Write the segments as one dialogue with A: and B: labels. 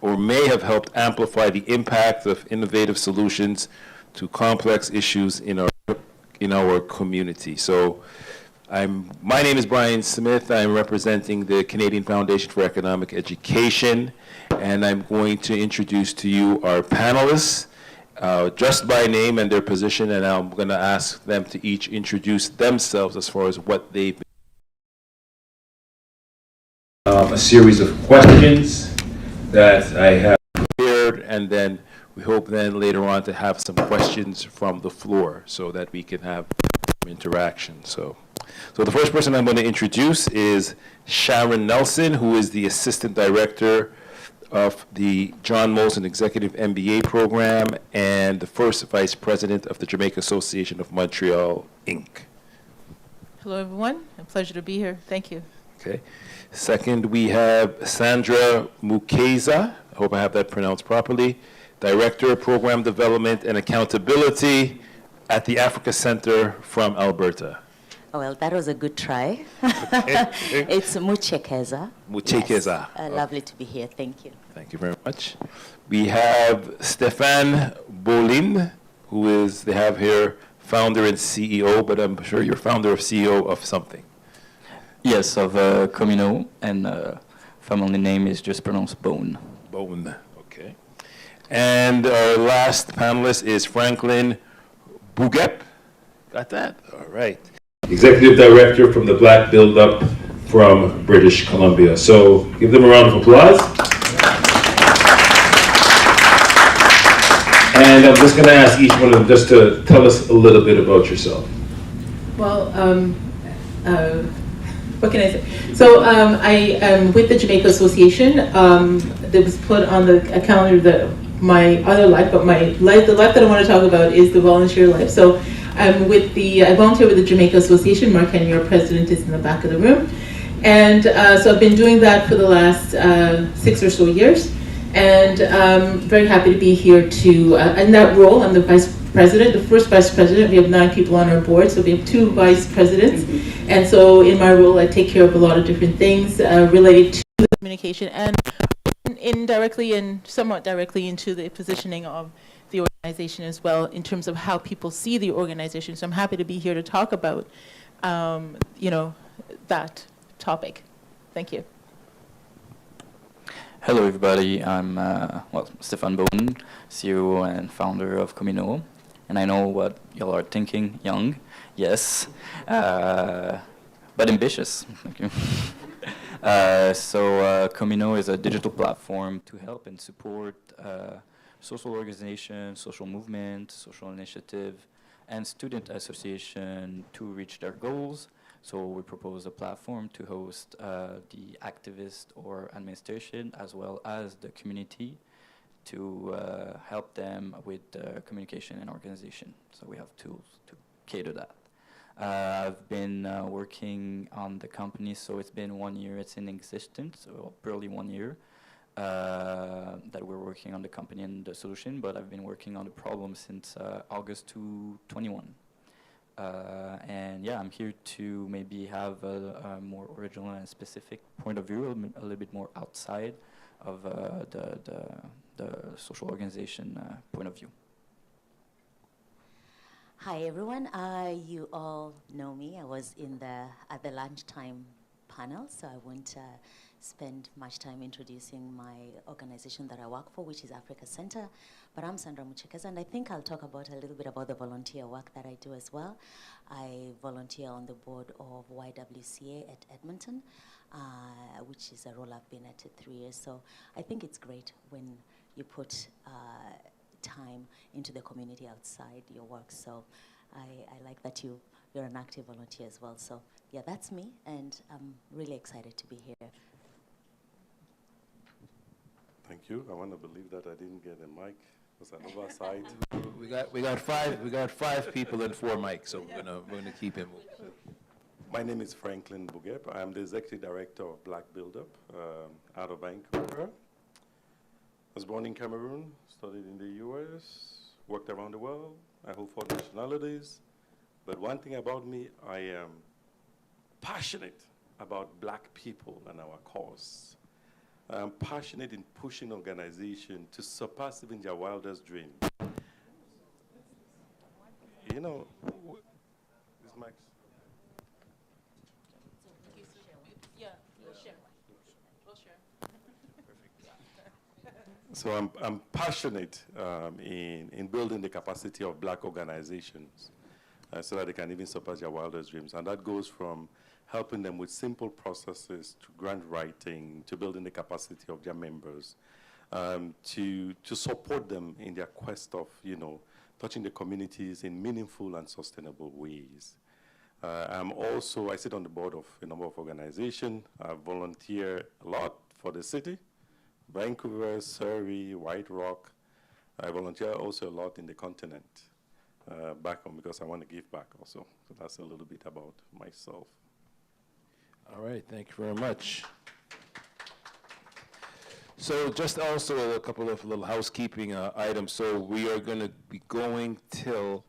A: or may have helped amplify the impact of innovative solutions to complex issues in our community. So my name is Brian Smith. I'm representing the Canadian Foundation for Economic Education, and I'm going to introduce to you our panelists just by name and their position, and I'm going to ask them to each introduce themselves as far as what they've been. A series of questions that I have prepared, and then we hope then later on to have some questions from the floor so that we can have interaction. So the first person I'm going to introduce is Sharon Nelson, who is the Assistant Director of the John Molson Executive MBA Program and the first Vice President of the Jamaica Association of Montreal, Inc.
B: Hello, everyone. A pleasure to be here. Thank you.
A: Okay. Second, we have Sandra Mukeza, I hope I have that pronounced properly, Director of Program Development and Accountability at the Africa Center from Alberta.
C: Oh, well, that was a good try. It's Muchekeza.
A: Muchekeza.
C: Yes. Lovely to be here. Thank you.
A: Thank you very much. We have Stéphane Bolin, who is, they have here, founder and CEO, but I'm sure you're founder of CEO of something.
D: Yes, of Comino, and family name is just pronounced Bone.
A: Bone, okay. And our last panelist is Franklin Bougep. Got that? All right. Executive Director from the Black Build Up from British Columbia. So give them a round of applause. And I'm just going to ask each one of them just to tell us a little bit about yourself.
B: Well, what can I say? So I am with the Jamaica Association. That was put on the calendar that my other life, but the life that I want to talk about is the volunteer life. So I'm with I volunteer with the Jamaica Association. Mark Henry, our president, is in the back of the room. And so I've been doing that for the last 6 or so years. And I'm very happy to be here to, in that role, I'm the vice president, the first vice president. We have 9 people on our board, so we have 2 vice presidents. And so in my role, I take care of a lot of different things related to the communication and indirectly and somewhat directly into the positioning of the organization as well in terms of how people see the organization. So I'm happy to be here to talk about, that topic. Thank you.
D: Hello, everybody. I'm Stéphane Bone, CEO and founder of Comino, and I know what y'all are thinking. Young, yes, but ambitious. Thank you. So Comino is a digital platform to help and support social organizations, social movement, social initiative, and student association to reach their goals. So we propose a platform to host the activist or administration as well as the community to help them with communication and organization. So we have tools to cater that. I've been working on the company, so it's been 1 year it's in existence, so barely 1 year that we're working on the company and the solution, but I've been working on the problem since August 2021. And yeah, I'm here to maybe have a more original and specific point of view, a little bit more outside of the social organization point of view.
C: Hi, everyone. You all know me. I was at the lunchtime panel, so I won't spend much time introducing my organization that I work for, which is Africa Center. But I'm Sandra Muchekeza, and I think I'll talk about a little bit about the volunteer work that I do as well. I volunteer on the board of YWCA at Edmonton, which is a role I've been at 3 years. So I think it's great when you put time into the community outside your work. So I like that you're an active volunteer as well. So yeah, that's me, and I'm really excited to be here.
E: Thank you. I want to believe that I didn't get a mic. Was an oversight.
A: we got five people and 4 mics, so we're gonna keep him.
E: My name is Franklin Bougep. I'm the executive director of Black Build Up out of Vancouver. I was born in Cameroon, studied in the US, worked around the world. I hold 4 nationalities. But one thing about me, I am passionate about black people and our cause. I'm passionate in pushing organizations to surpass even their wildest dreams. You know, this Max.
B: Yeah, we'll share. We'll share.
E: So I'm passionate in building the capacity of Black organizations so that they can even surpass their wildest dreams. And that goes from helping them with simple processes to grant writing, to building the capacity of their members, to support them in their quest of, touching the communities in meaningful and sustainable ways. I sit on the board of a number of organizations. I volunteer a lot for the city, Vancouver, Surrey, White Rock. I volunteer also a lot in the continent, back home, because I want to give back also. So that's a little bit about myself.
A: All right, thank you very much. So just also a couple of little housekeeping items. So we are going to be going till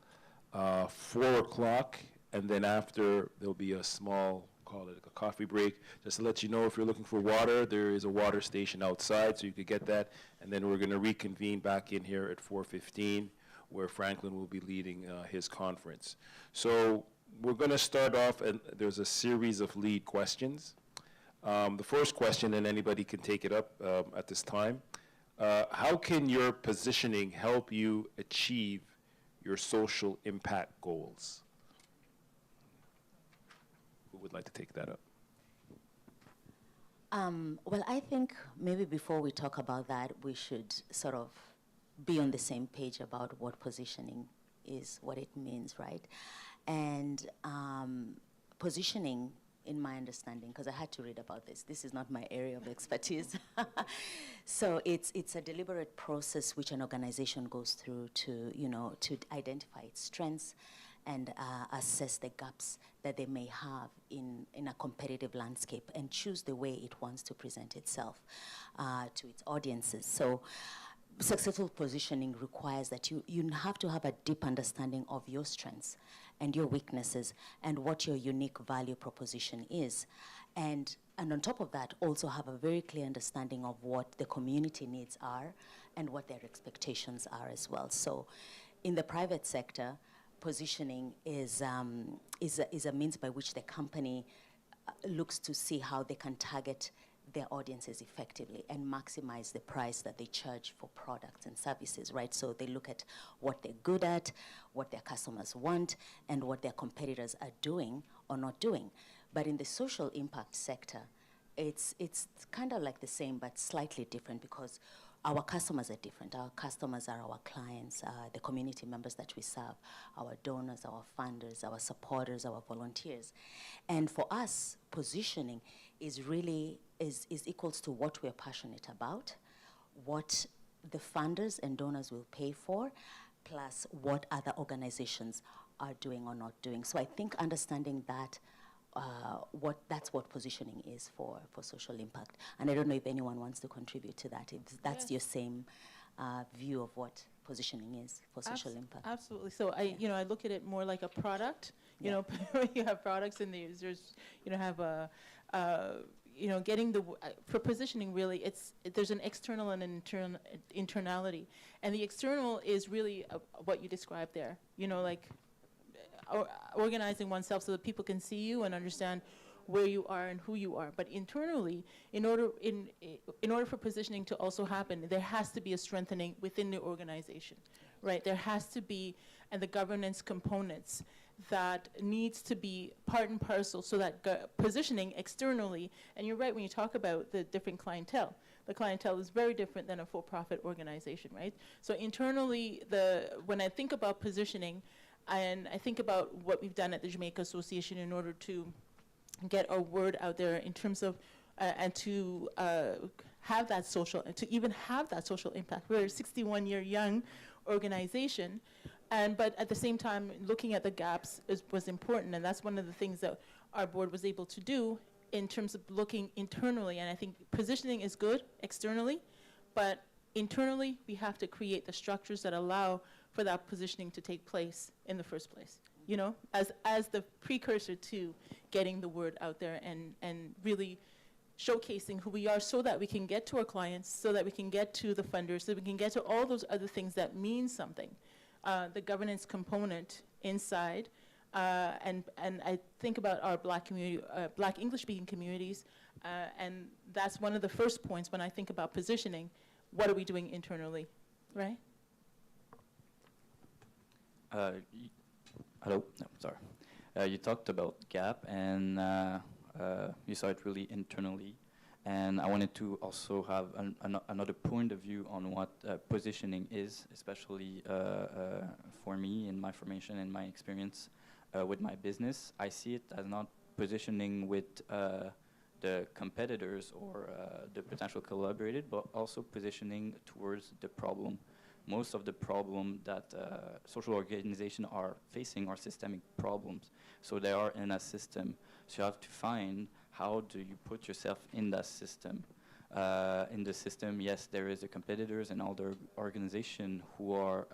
A: 4 o'clock, and then after there'll be a small, call it a coffee break. Just to let you know, if you're looking for water, there is a water station outside, so you could get that. And then we're going to reconvene back in here at 4:15, where Franklin will be leading his conference. So we're going to start off, and there's a series of lead questions. The first question, and anybody can take it up at this time, how can your positioning help you achieve your social impact goals? Who would like to take that up?
C: Well, I think maybe before we talk about that, we should sort of be on the same page about what positioning is, what it means, right? And positioning, in my understanding, because I had to read about this is not my area of expertise. So it's a deliberate process which an organization goes through to identify its strengths and assess the gaps that they may have in a competitive landscape and choose the way it wants to present itself to its audiences. So successful positioning requires that you have to have a deep understanding of your strengths and your weaknesses and what your unique value proposition is. And on top of that, also have a very clear understanding of what the community needs are and what their expectations are as well. So in the private sector, positioning is a means by which the company looks to see how they can target their audiences effectively and maximize the price that they charge for products and services, right? So they look at what they're good at, what their customers want, and what their competitors are doing or not doing. But in the social impact sector, it's kind of like the same but slightly different, because our customers are different. Our customers are our clients, the community members that we serve, our donors, our funders, our supporters, our volunteers. And for us, positioning is really is equals to what we're passionate about, what the funders and donors will pay for, plus what other organizations are doing or not doing. So I think understanding that that's what positioning is for social impact. And I don't know if anyone wants to contribute to that, if that's your same view of what positioning is for social impact.
B: Absolutely. So I look at it more like a product. You have products and there's getting for positioning, really, there's an external and an internality. And the external is really what you described there, organizing oneself so that people can see you and understand where you are and who you are. But internally, in order for positioning to also happen, there has to be a strengthening within the organization, right? There has to be, and the governance components that needs to be part and parcel, so that positioning externally, and you're right when you talk about the different clientele. The clientele is very different than a for-profit organization, right? So internally, when I think about positioning, and I think about what we've done at the Jamaica Association in order to get our word out there in terms of, and to have that social impact. We're a 61-year young organization, but at the same time, looking at the gaps was important, and that's one of the things that our board was able to do in terms of looking internally. And I think positioning is good externally, but internally, we have to create the structures that allow for that positioning to take place in the first place, as the precursor to getting the word out there and really showcasing who we are so that we can get to our clients, so that we can get to the funders, so that we can get to all those other things that mean something. The governance component inside, and I think about our Black community, Black English-speaking communities, and that's one of the first points when I think about positioning. What are we doing internally, right?
D: Hello, no, sorry. You talked about gap, and you saw it really internally. And I wanted to also have another point of view on what positioning is, especially for me in my formation and my experience with my business. I see it as not positioning with the competitors or the potential collaborators, but also positioning towards the problem. Most of the problem that social organizations are facing are systemic problems. So they are in a system. So you have to find how do you put yourself in that system. In the system, yes, there is the competitors and other organizations who are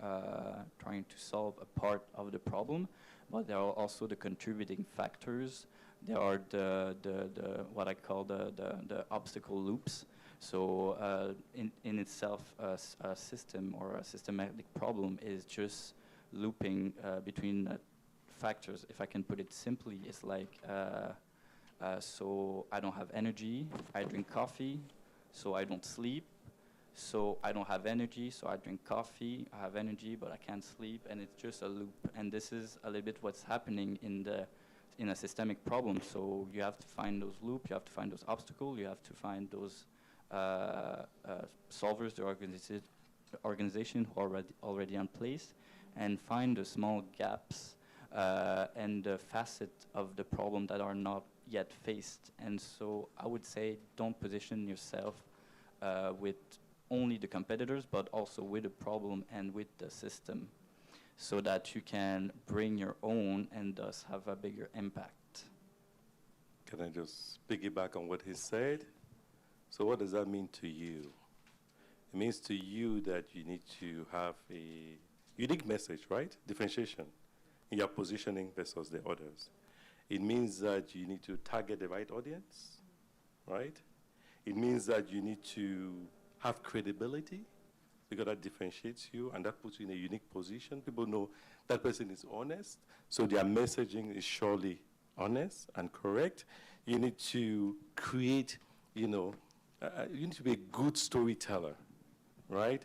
D: trying to solve a part of the problem, but there are also the contributing factors. There are the what I call the obstacle loops. So in itself, a system or a systematic problem is just looping between factors. If I can put it simply, it's like, so I don't have energy, I drink coffee, so I don't sleep. So I don't have energy, so I drink coffee, I have energy, but I can't sleep, and it's just a loop. And this is a little bit what's happening in a systemic problem. So you have to find those loops, you have to find those obstacles, you have to find those solvers, the organization who are already in place, and find the small gaps and the facet of the problem that are not yet faced. And so I would say don't position yourself with only the competitors, but also with the problem and with the system, so that you can bring your own and thus have a bigger impact.
E: Can I just piggyback on what he said? So what does that mean to you? It means to you that you need to have a unique message, right? Differentiation in your positioning versus the others. It means that you need to target the right audience, right? It means that you need to have credibility, because that differentiates you and that puts you in a unique position. People know that person is honest, so their messaging is surely honest and correct. You need to create, you need to be a good storyteller, right?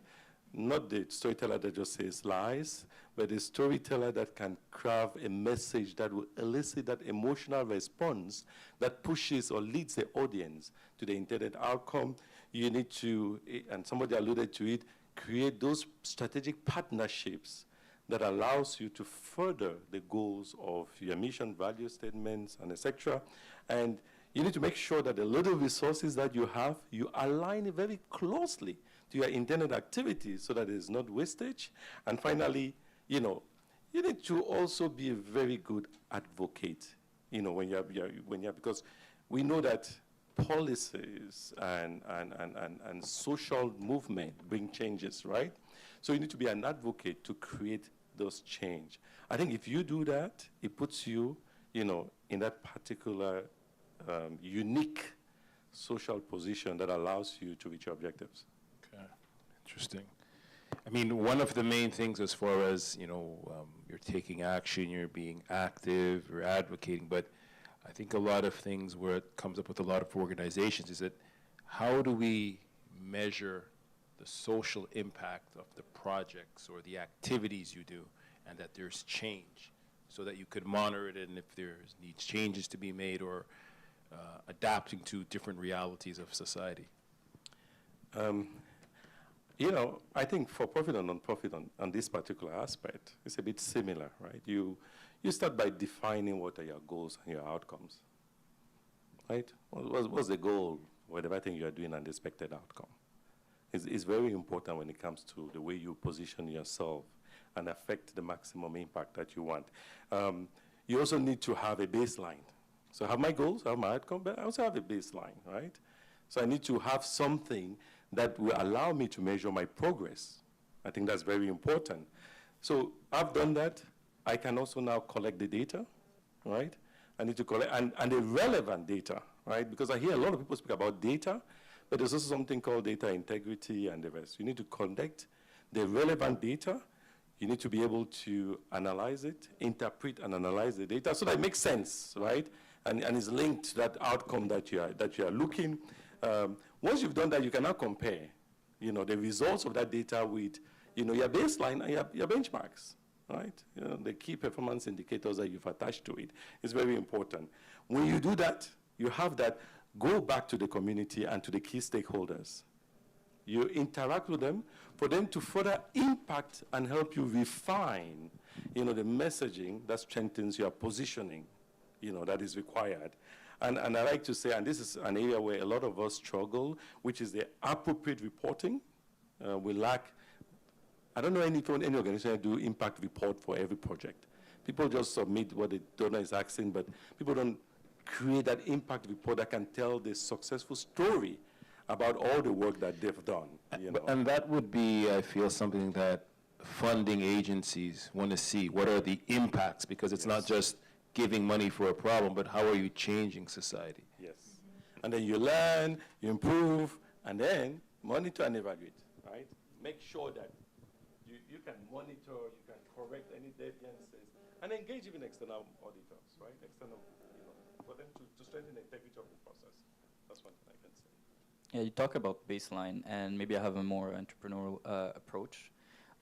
E: Not the storyteller that just says lies, but the storyteller that can craft a message that will elicit that emotional response that pushes or leads the audience to the intended outcome. You need to, and somebody alluded to it, create those strategic partnerships that allows you to further the goals of your mission, value statements, and etc. And you need to make sure that the little resources that you have, you align it very closely to your intended activities so that it's not wastage. And finally, you need to also be a very good advocate, when you're because we know that policies and social movement bring changes, right? So you need to be an advocate to create those change. I think if you do that, it puts you, in that particular unique social position that allows you to reach your objectives.
A: Okay, interesting. I mean, one of the main things as far as, you're taking action, you're being active, you're advocating, but I think a lot of things where it comes up with a lot of organizations is that how do we measure the social impact of the projects or the activities you do, and that there's change so that you could monitor it, and if there's needs changes to be made or adapting to different realities of society?
E: I think for profit and non-profit on this particular aspect, it's a bit similar, right? You start by defining what are your goals and your outcomes, right? What's the goal, whatever thing you are doing, and the expected outcome? It's very important when it comes to the way you position yourself and affect the maximum impact that you want. You also need to have a baseline. So I have my goals, I have my outcome, but I also have a baseline, right? So I need to have something that will allow me to measure my progress. I think that's very important. So I've done that. I can also now collect the data, right? I need to collect, and the relevant data, right? Because I hear a lot of people speak about data, but there's also something called data integrity and the rest. You need to collect the relevant data. You need to be able to analyze it, interpret and analyze the data so that it makes sense, right? And is linked to that outcome that you are looking. Once you've done that, you can now compare, you know, the results of that data with, you know, your baseline and your benchmarks, right? You know, the key performance indicators that you've attached to it is very important. When you do that, you have that, go back to the community and to the key stakeholders. You interact with them for them to further impact and help you refine, you know, the messaging that strengthens your positioning, you know, that is required. And I like to say, and this is an area where a lot of us struggle, which is the appropriate reporting. We lack, I don't know any organization that do impact report for every project. People just submit what the donor is asking, but people don't create that impact report that can tell the successful story about all the work that they've done. You know.
A: And that would be, I feel, something that funding agencies want to see. What are the impacts? Because it's not just giving money for a problem, but how are you changing society?
E: Yes. And then you learn, you improve, and then monitor and evaluate, right? Make sure that you can monitor, you can correct any deviances, and engage even external auditors, right? External, you know, for them to strengthen the integrity of the process. That's one thing I can say.
D: Yeah, you talk about baseline, and maybe I have a more entrepreneurial approach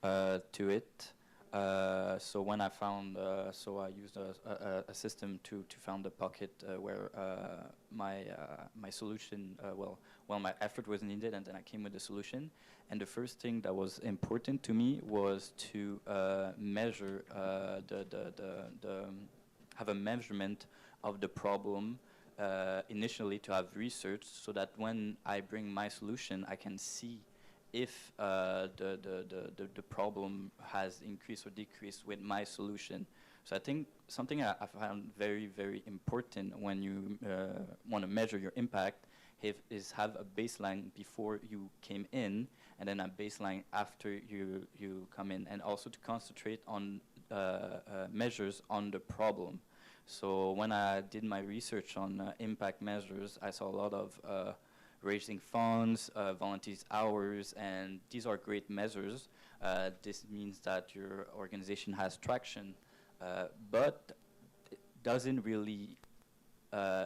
D: to it. So when I found, so I used a system to found a pocket where my solution, well, my effort was needed, and then I came with a solution. And the first thing that was important to me was to measure have a measurement of the problem initially, to have research, so that when I bring my solution, I can see if the problem has increased or decreased with my solution. So I think something I found very, very important when you want to measure your impact is have a baseline before you came in, and then a baseline after you come in, and also to concentrate on measures on the problem. So when I did my research on impact measures, I saw a lot of raising funds, volunteers hours, and these are great measures. This means that your organization has traction, but it doesn't really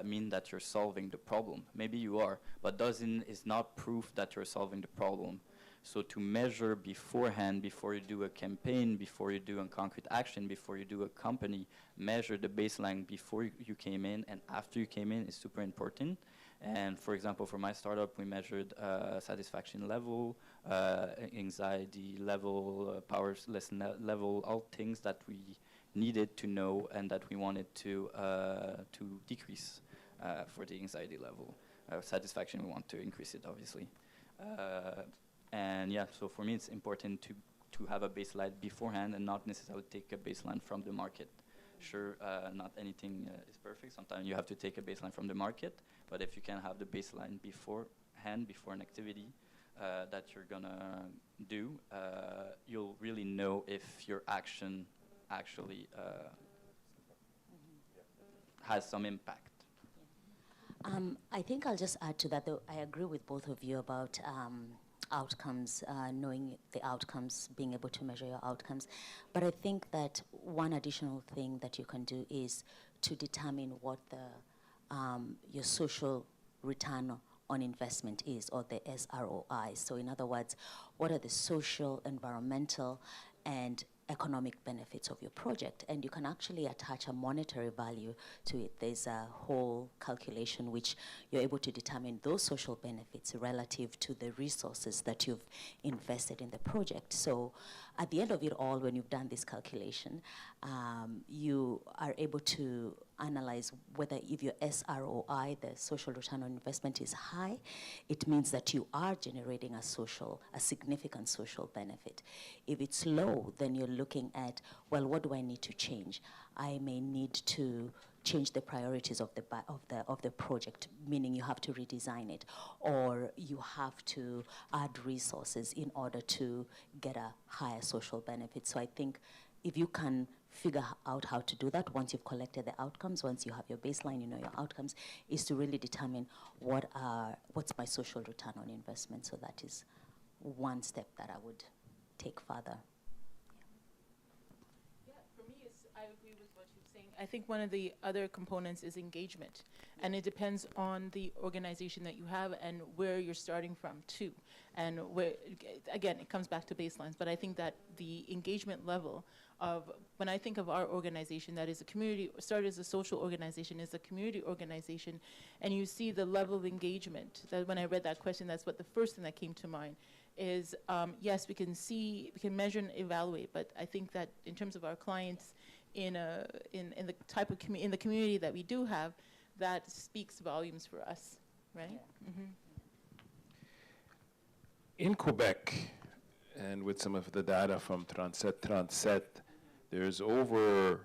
D: mean that you're solving the problem. Maybe you are, but is not proof that you're solving the problem. So to measure beforehand, before you do a campaign, before you do a concrete action, before you do a company, measure the baseline before you came in and after you came in is super important. And for example, for my startup, we measured satisfaction level, anxiety level, powerless level, all things that we needed to know and that we wanted to decrease for the anxiety level. Satisfaction, we want to increase it, obviously. And yeah, so for me, it's important to have a baseline beforehand and not necessarily take a baseline from the market. Sure, not anything is perfect. Sometimes you have to take a baseline from the market, but if you can have the baseline beforehand, before an activity that you're gonna do, you'll really know if your action actually has some impact.
C: I think I'll just add to that, though. I agree with both of you about outcomes, knowing the outcomes, being able to measure your outcomes. But I think that one additional thing that you can do is to determine what your social return on investment is, or the SROI. So in other words, what are the social, environmental, and economic benefits of your project? And you can actually attach a monetary value to it. There's a whole calculation which you're able to determine those social benefits relative to the resources that you've invested in the project. So at the end of it all, when you've done this calculation, you are able to analyze whether if your SROI, the social return on investment, is high, it means that you are generating a significant social benefit. If it's low, then you're looking at, well, what do I need to change? I may need to change the priorities of the project, meaning you have to redesign it, or you have to add resources in order to get a higher social benefit. So I think if you can figure out how to do that, once you've collected the outcomes, once you have your baseline, you know your outcomes, is to really determine what's my social return on investment. So that is one step that I would take further.
B: Yeah, for me, I agree with what you're saying. I think one of the other components is engagement, and it depends on the organization that you have and where you're starting from too. And where, again, it comes back to baselines, but I think that the engagement level of, when I think of our organization, that is a community, started as a social organization, is a community organization, and you see the level of engagement, that when I read that question, that's what the first thing that came to mind is, yes, we can measure and evaluate, but I think that in terms of our clients, in the type of in the community that we do have, that speaks volumes for us, right?
C: Yeah.
B: Mm-hmm.
A: In Quebec, and with some of the data from Transet, there's over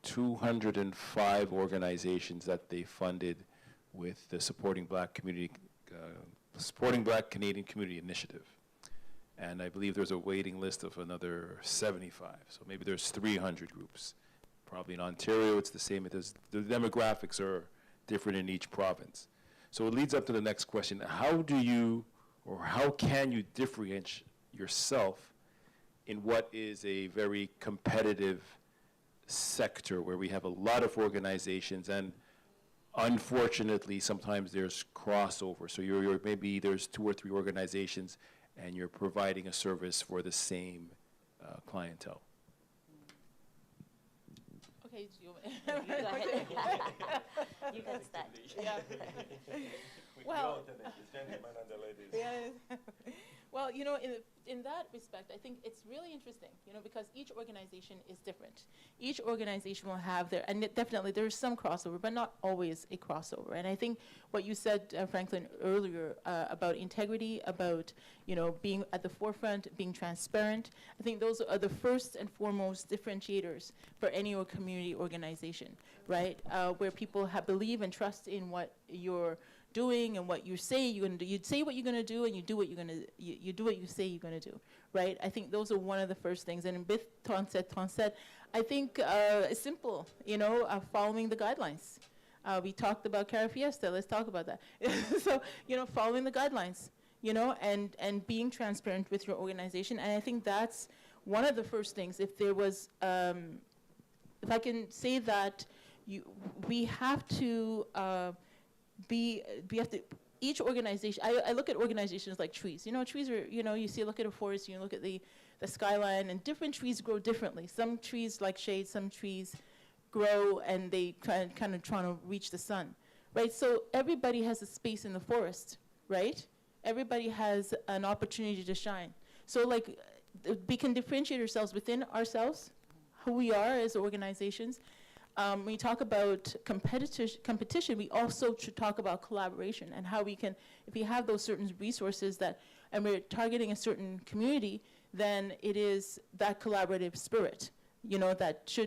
A: 205 organizations that they funded with the Supporting Black Canadian Community Initiative. And I believe there's a waiting list of another 75. So maybe there's 300 groups. Probably in Ontario, it's the same. The demographics are different in each province. So it leads up to the next question. How do you, or how can you differentiate yourself in what is a very competitive sector where we have a lot of organizations, and unfortunately sometimes there's crossover. So maybe there's 2 or 3 organizations and you're providing a service for the same clientele.
B: Okay,
C: You go ahead. You can start.
B: Yeah. Well, yeah. Well, you know, in that respect, I think it's really interesting, you know, because each organization is different. Each organization will have their, and definitely there's some crossover, but not always a crossover. And I think what you said, Franklin, earlier about integrity, about, you know, being at the forefront, being transparent, I think those are the first and foremost differentiators for any community organization, right? Where people believe and trust in what you're doing and what you say you're going to do. You say what you're going to do, and you do what you're going to. You do what you say you're going to do, right? I think those are one of the first things. And in Bith Tonset, I think it's simple. You know, following the guidelines. We talked about Cara Fiesta. Let's talk about that. So, you know, following the guidelines. You know, and being transparent with your organization. And I think that's one of the first things. If there was, if I can say that, we have to. We have to, each organization, I look at organizations like trees. You know, trees are, you know, look at a forest, you look at the skyline, and different trees grow differently. Some trees like shade, some trees grow and they kind of trying to reach the sun, right? So everybody has a space in the forest, right? Everybody has an opportunity to shine. So like, we can differentiate ourselves within ourselves, who we are as organizations. When we talk about competition, we also should talk about collaboration and how we can, if we have those certain resources that, and we're targeting a certain community, then it is that collaborative spirit, you know, that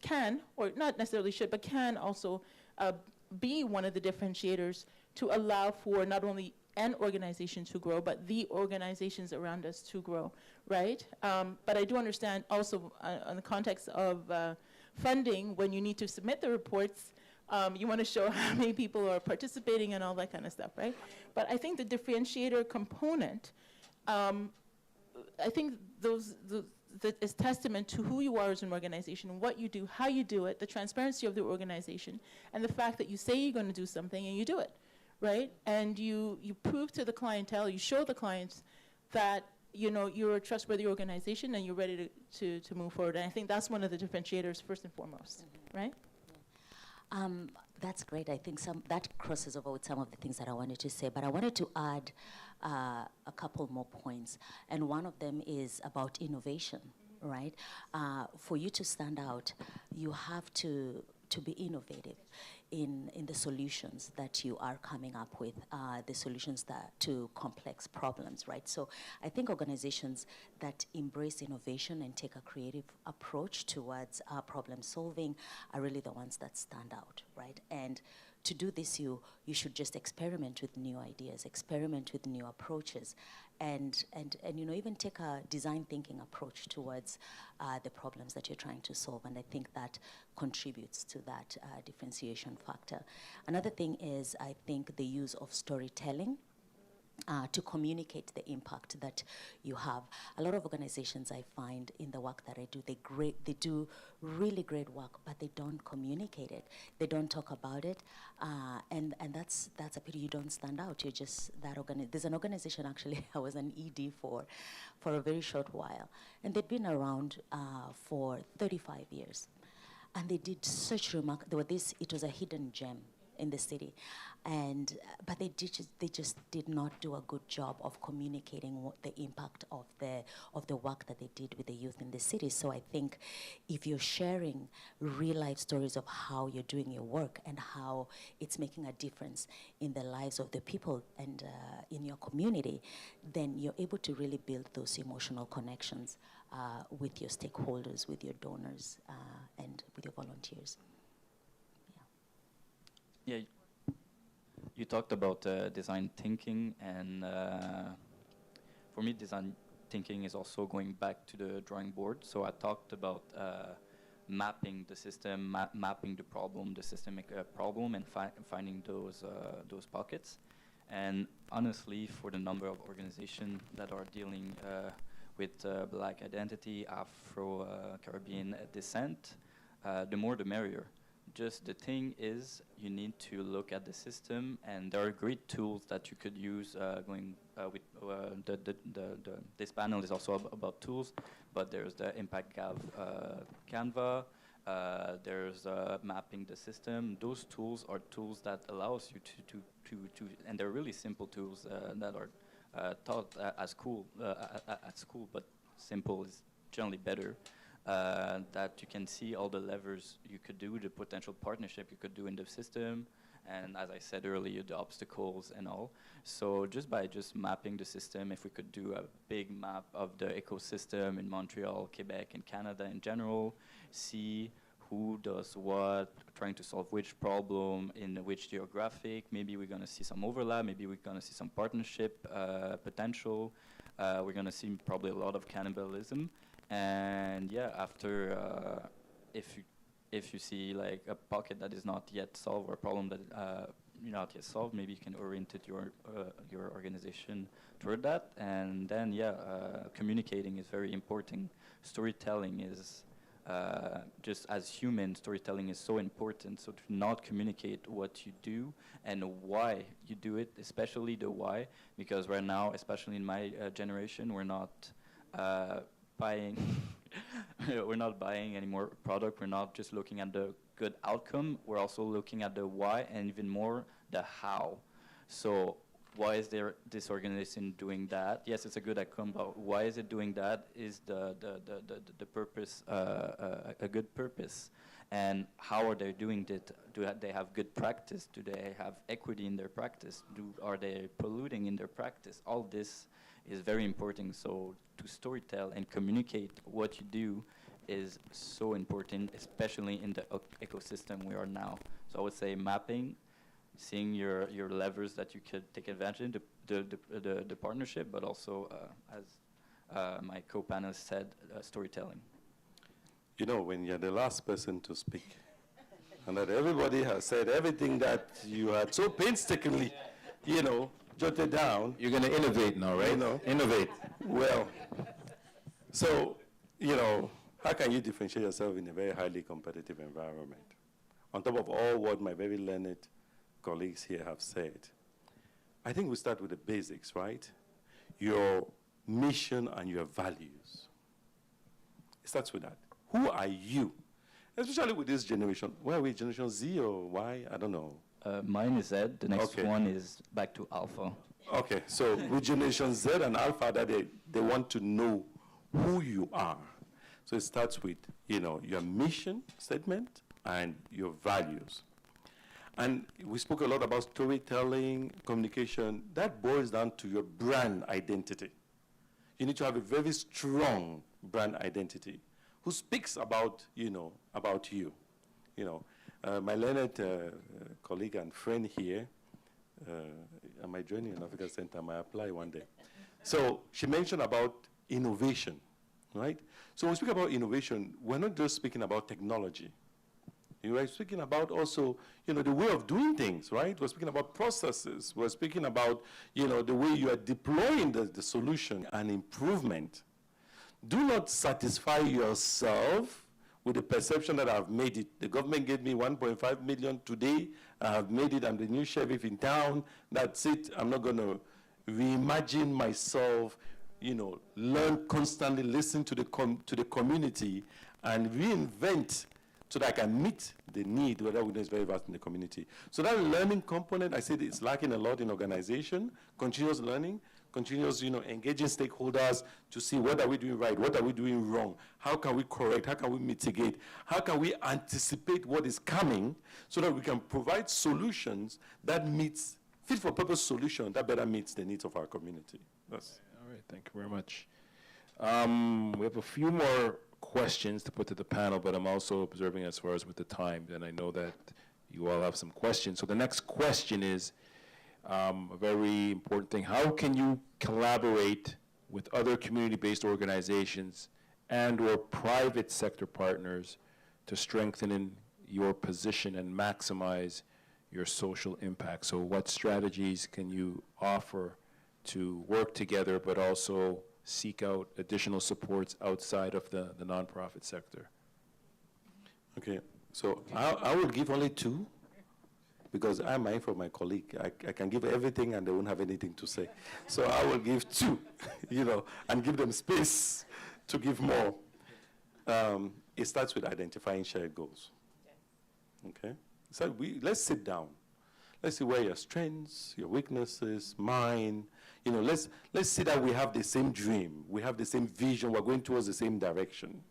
B: can, or not necessarily should, but can also be one of the differentiators to allow for not only an organization to grow, but the organizations around us to grow, right? But I do understand also in the context of funding, when you need to submit the reports, you want to show how many people are participating and all that kind of stuff, right? But I think the differentiator component, I think that is testament to who you are as an organization, what you do, how you do it, the transparency of the organization, and the fact that you say you're going to do something and you do it, right? And you prove to the clientele, you show the clients that, you know, you're a trustworthy organization and you're ready to move forward. And I think that's one of the differentiators first and foremost, right?
C: Yeah. That's great. I think that crosses over with some of the things that I wanted to say, but I wanted to add a couple more points. And one of them is about innovation, right? For you to stand out, you have to be innovative in the solutions that you are coming up with, the solutions to complex problems, right? So I think organizations that embrace innovation and take a creative approach towards problem solving are really the ones that stand out, right? And to do this, you should just experiment with new ideas, experiment with new approaches, and even take a design thinking approach towards the problems that you're trying to solve. And I think that contributes to that differentiation factor. Another thing is, I think, the use of storytelling to communicate the impact that you have. A lot of organizations, I find, in the work that I do, they do really great work, but they don't communicate it. They don't talk about it, and that's a pity. You don't stand out. You're just that There's an organization, actually, I was an ED for a very short while, and they'd been around for 35 years, and they did such it was a hidden gem in the city, but they just did not do a good job of communicating what the impact of the work that they did with the youth in the city. So I think if you're sharing real life stories of how you're doing your work and how it's making a difference in the lives of the people and in your community, then you're able to really build those emotional connections with your stakeholders, with your donors, and with your volunteers.
D: Yeah, you talked about design thinking, and for me, design thinking is also going back to the drawing board. So I talked about mapping the system, mapping the problem, the systemic problem, and finding those pockets. And honestly, for the number of organizations that are dealing with Black identity, Afro-Caribbean descent, the more the merrier. Just the thing is, you need to look at the system, and there are great tools that you could use. This panel is also about tools, but there's the Impact Gav Canva. There's mapping the system. Those tools are tools that allows you to and they're really simple tools that are taught at school, but simple is generally better. That you can see all the levers you could do, the potential partnership you could do in the system, and as I said earlier, the obstacles and all. So just by mapping the system, if we could do a big map of the ecosystem in Montreal, Quebec, and Canada in general, see who does what, trying to solve which problem in which geographic, maybe we're going to see some overlap, maybe we're going to see some partnership potential, we're going to see probably a lot of cannibalism. And yeah, after if you see like a pocket that is not yet solved or a problem that not yet solved, maybe you can orient your organization toward that. And then communicating is very important. Storytelling is just as human, storytelling is so important. So to not communicate what you do and why you do it, especially the why, because right now, especially in my generation, we're not buying we're not buying any more product. We're not just looking at the good outcome. We're also looking at the why and even more the how. So why is this organization doing that? Yes, it's a good outcome, but why is it doing that? Is the purpose a good purpose? And how are they doing it? Do they have good practice? Do they have equity in their practice? Are they polluting in their practice? All this is very important. So to storytell and communicate what you do is so important, especially in the ecosystem we are now. So I would say mapping, seeing your levers that you could take advantage of, the partnership, but also, as my co-panelist said, storytelling.
E: You know, when you're the last person to speak, and that everybody has said everything that you had so painstakingly, jotted down.
A: You're going to innovate now, right? Innovate.
E: Well, so, how can you differentiate yourself in a very highly competitive environment? On top of all what my very learned colleagues here have said, I think we start with the basics, right? Your mission and your values. It starts with that. Who are you? Especially with this generation. Where are we, Generation Z or Y? I don't know.
D: Mine is Z. The next one is back to Alpha.
E: Okay, so with Generation Z and Alpha, that they want to know who you are. So it starts with, your mission statement and your values. And we spoke a lot about storytelling, communication. That boils down to your brand identity. You need to have a very strong brand identity who speaks about, about you. My learned colleague and friend here, am I joining an Africa Center? I might apply one day. So she mentioned about innovation, right? So when we speak about innovation, we're not just speaking about technology. We're speaking about also, the way of doing things, right? We're speaking about processes. We're speaking about, the way you are deploying the solution and improvement. Do not satisfy yourself with the perception that I've made it. The government gave me 1.5 million today. I have made it. I'm the new sheriff in town. That's it. I'm not going to reimagine myself, learn constantly, listen to the community, and reinvent so that I can meet the need, whether we know is very vast in the community. So that learning component, I said it's lacking a lot in organization, continuous learning, continuous, engaging stakeholders to see what are we doing right, what are we doing wrong, how can we correct, how can we mitigate, how can we anticipate what is coming so that we can provide solutions that meets, fit-for-purpose solution that better meets the needs of our community. That's
A: All right, thank you very much. We have a few more questions to put to the panel, but I'm also observing as far as with the time, and I know that you all have some questions. So the next question is a very important thing. How can you collaborate with other community-based organizations and or private sector partners to strengthen your position and maximize your social impact? So what strategies can you offer to work together, but also seek out additional supports outside of the nonprofit sector?
E: okay. So I will give only two, because I'm mindful of my colleague. I can give everything and they won't have anything to say. So I will give two, and give them space to give more. It starts with identifying shared goals. Okay? So let's sit down. Let's see where your strengths, your weaknesses, mine, let's see that we have the same dream, we have the same vision, we're going towards the same direction.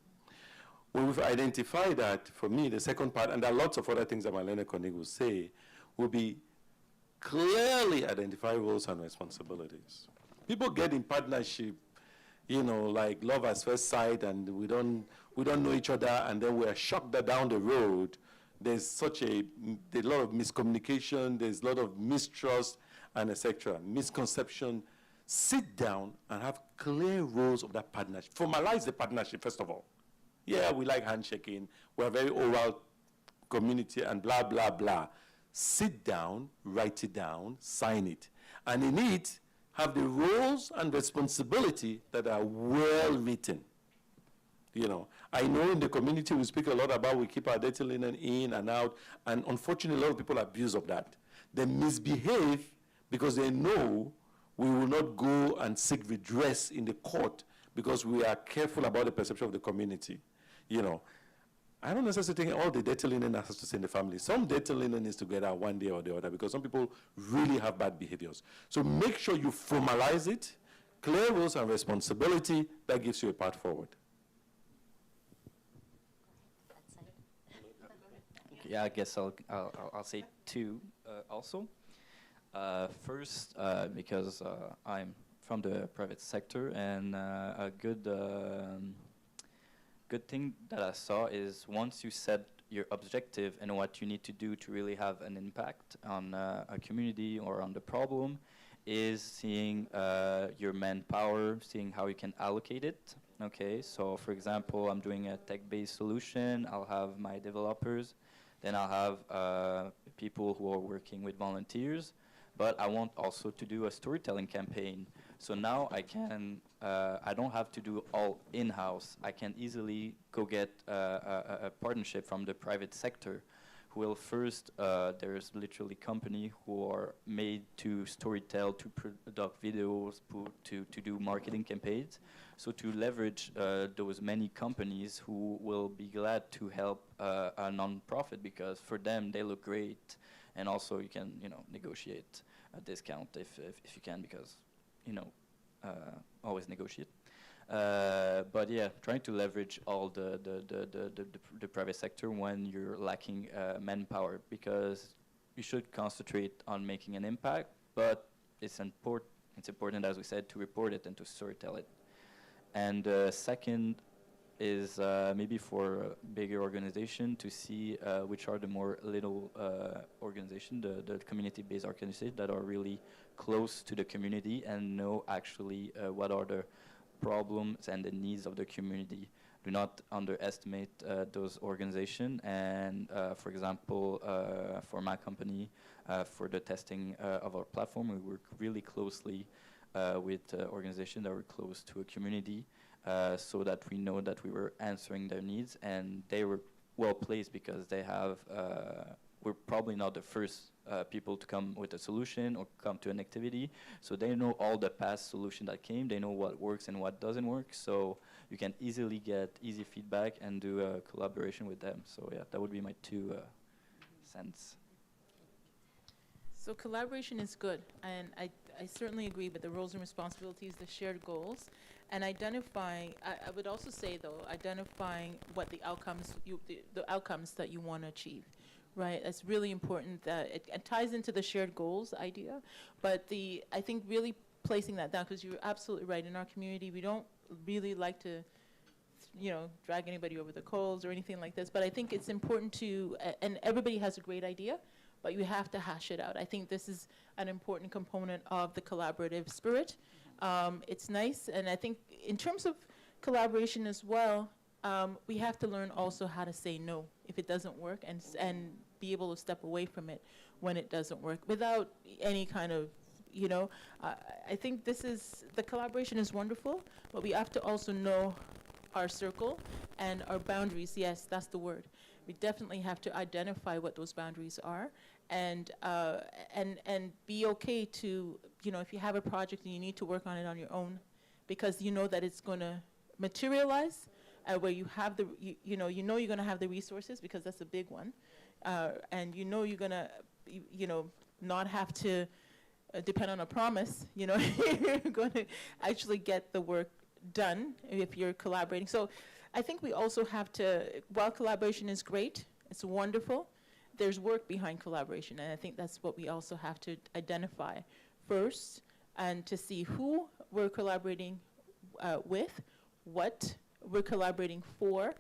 E: When we've identified that, for me, the second part, and there are lots of other things that my learned colleague will say, will be clearly identify roles and responsibilities. People get in partnership, like love at first sight, and we don't know each other, and then we're shocked that down the road, there's a lot of miscommunication, there's a lot of mistrust, and etc., misconception. Sit down and have clear roles of that partnership. Formalize the partnership, first of all. Yeah, we like handshaking. We're a very oral community and blah, blah, blah. Sit down, write it down, sign it. And in it, have the roles and responsibility that are well written. I know in the community we speak a lot about we keep our dirty linen in and out, and unfortunately a lot of people abuse of that. They misbehave because they know we will not go and seek redress in the court because we are careful about the perception of the community. I don't necessarily think all the dirty linen has to stay in the family. Some dirty linen needs to get out one day or the other because some people really have bad behaviors. So make sure you formalize it, clear roles and responsibility, that gives you a path forward.
D: Yeah, I guess I'll say two also. First, because I'm from the private sector, and a good thing that I saw is once you set your objective and what you need to do to really have an impact on a community or on the problem, is seeing your manpower, seeing how you can allocate it. Okay, so for example, I'm doing a tech-based solution. I'll have my developers. Then I'll have people who are working with volunteers, but I want also to do a storytelling campaign. So now I don't have to do all in-house. I can easily go get a partnership from the private sector who will first, there's literally company who are made to storytell, to produce videos, to do marketing campaigns. So to leverage those many companies who will be glad to help a non-profit, because for them they look great, and also you can negotiate a discount if you can, because always negotiate. But yeah, trying to leverage all the private sector when you're lacking manpower, because you should concentrate on making an impact, but it's important, as we said, to report it and to storytell it. And second, is maybe for a bigger organization to see which are the more little organization, the community-based organization that are really close to the community and know actually what are the problems and the needs of the community. Do not underestimate those organizations. And for example, for my company, for the testing of our platform, we work really closely with organizations that were close to a community, so that we know that we were answering their needs, and they were well placed because they have, we're probably not the first people to come with a solution or come to an activity, so they know all the past solutions that came, they know what works and what doesn't work, so you can easily get easy feedback and do a collaboration with them. So yeah, that would be my 2 cents.
B: So collaboration is good, and I certainly agree with the roles and responsibilities, the shared goals, and identifying, I would also say though, identifying what the outcomes, the outcomes that you want to achieve, right? It's really important that it ties into the shared goals idea, but I think really placing that down, because you're absolutely right, in our community, we don't really like to, drag anybody over the coals or anything like this, but I think it's important to, and everybody has a great idea, but you have to hash it out. I think this is an important component of the collaborative spirit. It's nice, and I think in terms of collaboration as well, we have to learn also how to say no if it doesn't work, and be able to step away from it when it doesn't work without any kind of, I think the collaboration is wonderful, but we have to also know our circle and our boundaries. Yes, that's the word. We definitely have to identify what those boundaries are, and be okay to, if you have a project and you need to work on it on your own, because you know that it's going to materialize, where you have you're going to have the resources, because that's a big one, and you're going to, not have to depend on a promise. You're going to actually get the work done if you're collaborating. So I think we also have to, while collaboration is great, it's wonderful, there's work behind collaboration, and I think that's what we also have to identify first, and to see who we're collaborating with, what we're collaborating for,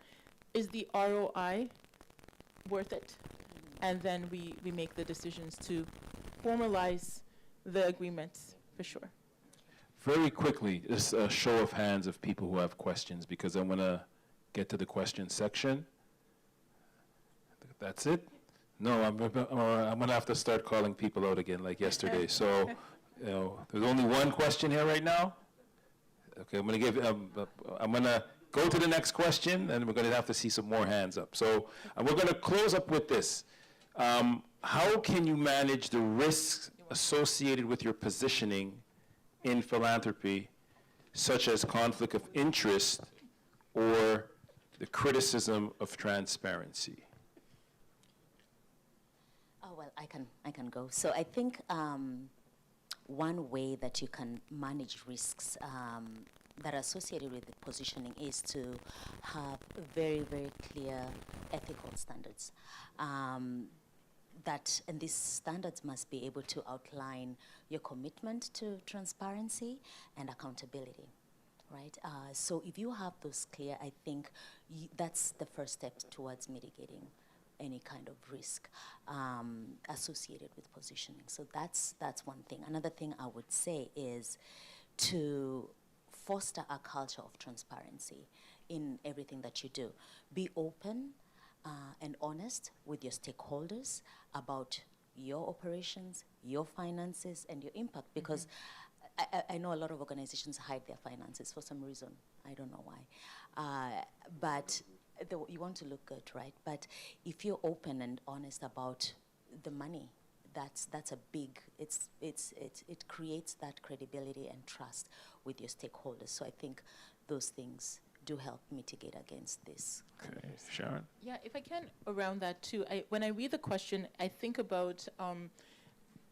B: is the ROI worth it? And then we make the decisions to formalize the agreements, for sure.
A: Very quickly, just a show of hands of people who have questions, because I'm going to get to the question section. That's it? No, I'm going to have to start calling people out again like yesterday. So, there's only one question here right now. Okay, I'm going to go to the next question, and we're going to have to see some more hands up. So, and we're going to close up with this. How can you manage the risks associated with your positioning in philanthropy, such as conflict of interest or the criticism of transparency?
C: Oh, well, I can go. So I think one way that you can manage risks that are associated with the positioning is to have very, very clear ethical standards. And these standards must be able to outline your commitment to transparency and accountability, right? So if you have those clear, I think that's the first step towards mitigating any kind of risk associated with positioning. So that's one thing. Another thing I would say is to foster a culture of transparency in everything that you do. Be open and honest with your stakeholders about your operations, your finances, and your impact, because I know a lot of organizations hide their finances for some reason. I don't know why. But you want to look good, right? But if you're open and honest about the money, that's a big, it creates that credibility and trust with your stakeholders. So I think those things do help mitigate against this.
A: Okay, Sharon?
B: Yeah, if I can, around that too, when I read the question, I think about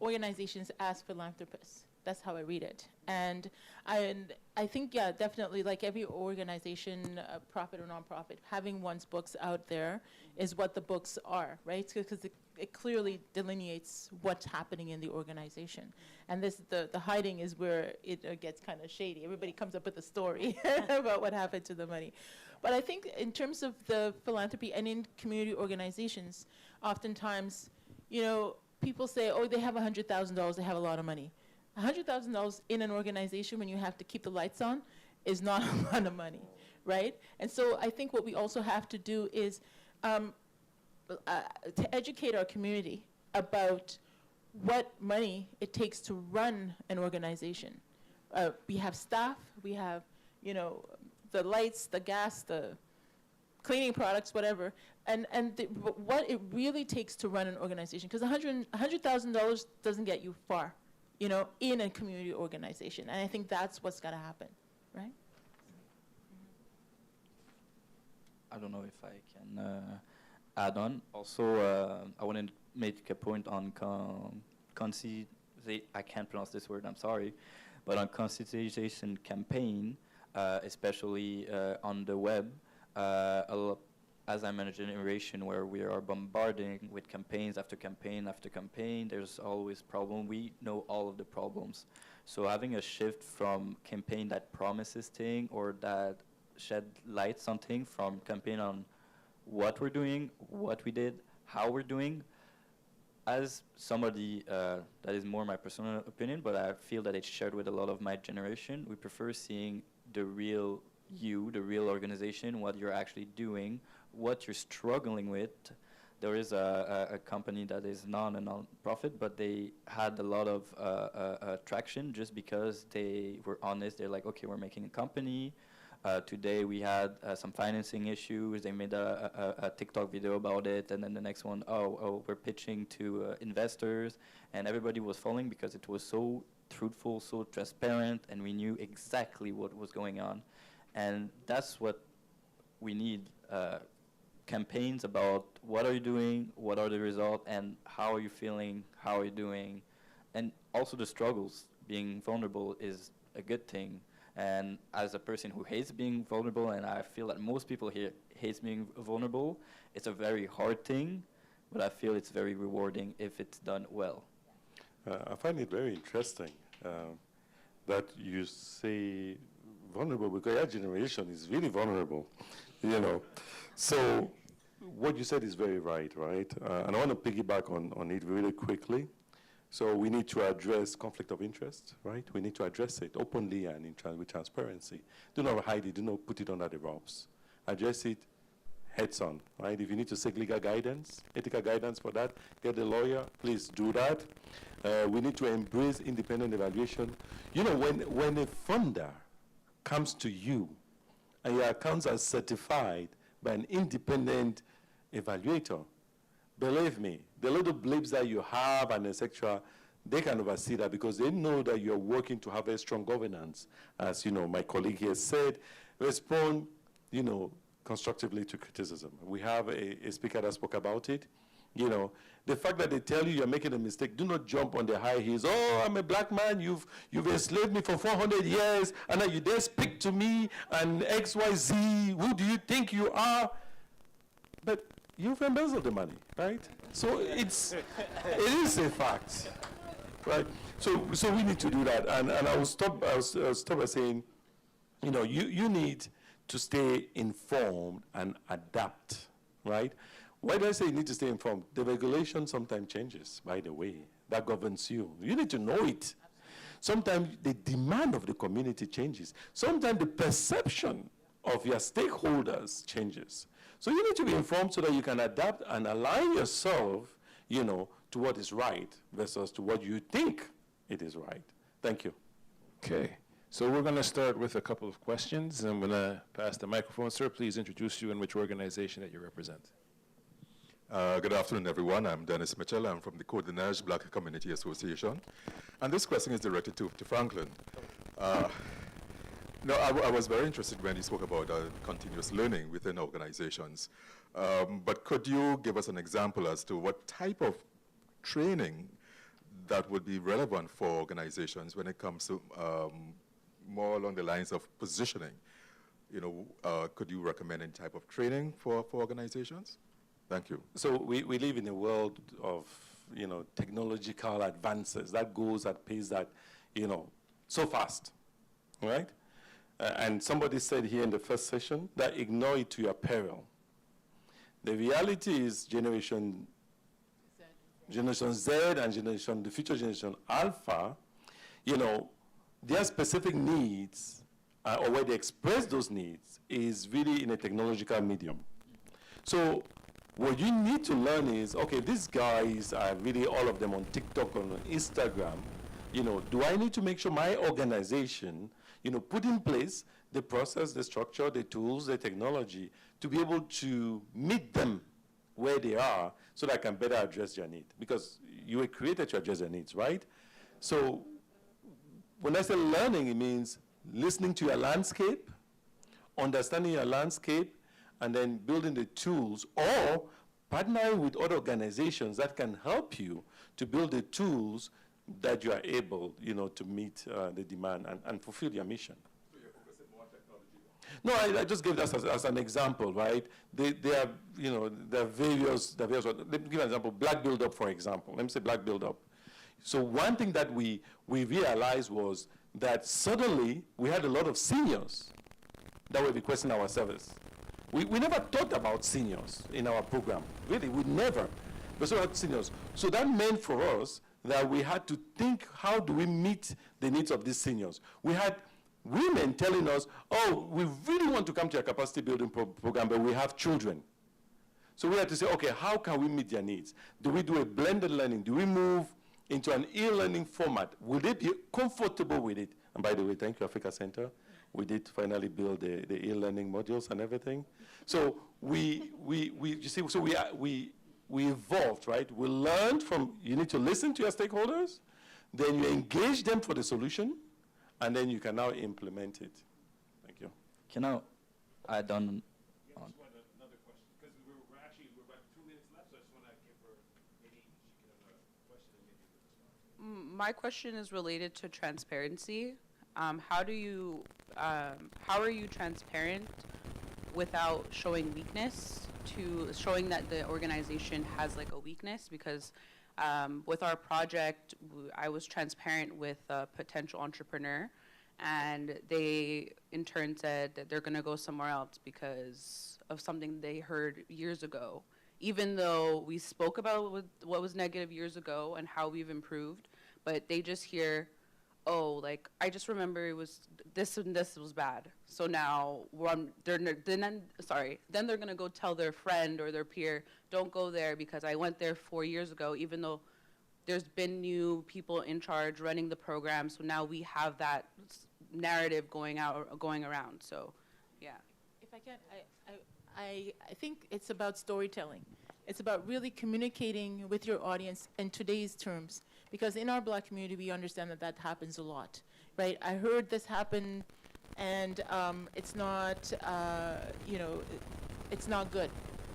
B: organizations as philanthropists. That's how I read it. And I think, yeah, definitely, like every organization, profit or nonprofit, having one's books out there is what the books are, right? Because it clearly delineates what's happening in the organization. And the hiding is where it gets kind of shady. Everybody comes up with a story about what happened to the money. But I think in terms of the philanthropy and in community organizations, oftentimes, you know, people say, oh, they have $100,000, they have a lot of money. $100,000 in an organization when you have to keep the lights on is not a lot of money, right? And so I think what we also have to do is to educate our community about what money it takes to run an organization. We have staff, we have, you know, the lights, the gas, the cleaning products, whatever, and what it really takes to run an organization. Because $100,000 doesn't get you far, you know, in a community organization. And I think that's what's got to happen, right?
D: I don't know if I can add on. Also, I want to make a point on I can't pronounce this word, I'm sorry, but on conscientization campaign, especially on the web, as I manage a generation where we are bombarding with campaigns after campaign after campaign, there's always problem. We know all of the problems. So having a shift from campaign that promises thing or that shed lights on thing from campaign on what we're doing, what we did, how we're doing. As somebody, that is more my personal opinion, but I feel that it's shared with a lot of my generation, we prefer seeing the real you, the real organization, what you're actually doing, what you're struggling with. There is a company that is not a non-profit, but they had a lot of traction just because they were honest. They're like, okay, we're making a company. Today we had some financing issues. They made a TikTok video about it, and then the next one, we're pitching to investors, and everybody was following because it was so truthful, so transparent, and we knew exactly what was going on. And that's what we need, campaigns about what are you doing, what are the results, and how are you feeling, how are you doing, and also the struggles. Being vulnerable is a good thing. And as a person who hates being vulnerable, and I feel that most people here hates being vulnerable, it's a very hard thing, but I feel it's very rewarding if it's done well.
E: I find it very interesting that you say vulnerable, because our generation is really vulnerable, you know. So what you said is very right? And I want to piggyback on it really quickly. So we need to address conflict of interest, right? We need to address it openly and with transparency. Do not hide it, do not put it under the ropes. Address it heads on, right? If you need to seek legal guidance, ethical guidance for that, get a lawyer, please do that. We need to embrace independent evaluation. You know, when a funder comes to you and your accounts are certified by an independent evaluator, believe me, the little blips that you have and etc., they can oversee that because they know that you're working to have a strong governance. As you know, my colleague here said, respond, you know, constructively to criticism. We have a speaker that spoke about it. You know, the fact that they tell you you're making a mistake, do not jump on the high heels. Oh, I'm a black man, you've enslaved me for 400 years, and now you dare speak to me, and X, Y, Z, who do you think you are? But you've embezzled the money, right? So it is a fact, right? So we need to do that, and I will stop by saying, you know, you need to stay informed and adapt, right? Why do I say you need to stay informed? The regulation sometimes changes, by the way, that governs you. You need to know it. Sometimes the demand of the community changes. Sometimes the perception of your stakeholders changes. So you need to be informed so that you can adapt and align yourself, you know, to what is right versus to what you think it is right. Thank you.
A: Okay. So we're going to start with a couple of questions. I'm going to pass the microphone. Sir, please introduce you and which organization that you represent.
F: Good afternoon, everyone. I'm Dennis Mitchell. I'm from the Côte d'Ivoire Black Community Association. And this question is directed to Franklin. No, I was very interested when you spoke about continuous learning within organizations. But could you give us an example as to what type of training that would be relevant for organizations when it comes to more along the lines of positioning? You know, could you recommend any type of training for organizations? Thank you.
E: So we live in a world of, you know, technological advances that goes at pace that, you know, so fast, right? and somebody said here in the first session that ignore it to your peril. The reality is Generation Z and the future generation Alpha, you know, their specific needs, or where they express those needs, is really in a technological medium. So what you need to learn is, okay, these guys are really all of them on TikTok, on Instagram. You know, do I need to make sure my organization, you know, put in place the process, the structure, the tools, the technology to be able to meet them where they are so that I can better address their need? Because you were created to address their needs, right? So when I say learning, it means listening to your landscape, understanding your landscape, and then building the tools, or partnering with other organizations that can help you to build the tools that you are able, you know, to meet the demand and fulfill your mission.
F: So you're focusing more on technology?
E: No, I just gave that as an example, right? They are, you know, there are various, let me give an example, Black Build Up, for example. Let me say Black Build Up. So one thing that we realized was that suddenly we had a lot of seniors that were requesting our service. We never thought about seniors in our program. Really, we never. We also had seniors. So that meant for us that we had to think, how do we meet the needs of these seniors? We had women telling us, oh, we really want to come to a capacity building program, but we have children. So we had to say, okay, how can we meet their needs? Do we do a blended learning? Do we move into an e-learning format? Will they be comfortable with it? And by the way, thank you, Africa Center. We did finally build the e-learning modules and everything. So we evolved, right? We learned from, you need to listen to your stakeholders, then you engage them for the solution, and then you can now implement it. Thank you.
D: Can I add on?
A: Another question, because we're about 2 minutes left, so I just want to give her, maybe she can have a question and maybe you can respond.
G: My question is related to transparency. How are you transparent without showing weakness, to showing that the organization has like a weakness? Because with our project, I was transparent with a potential entrepreneur, and they in turn said that they're going to go somewhere else because of something they heard years ago. Even though we spoke about what was negative years ago and how we've improved, but they just hear, oh, like, I just remember it was this and this was bad. So now then they're gonna go tell their friend or their peer, don't go there because I went there 4 years ago, even though there's been new people in charge running the program. So now we have that narrative going around. So, yeah.
B: If I can, I think it's about storytelling. It's about really communicating with your audience in today's terms. Because in our Black community, we understand that that happens a lot, right? I heard this happen, and it's not, you know, it's not good.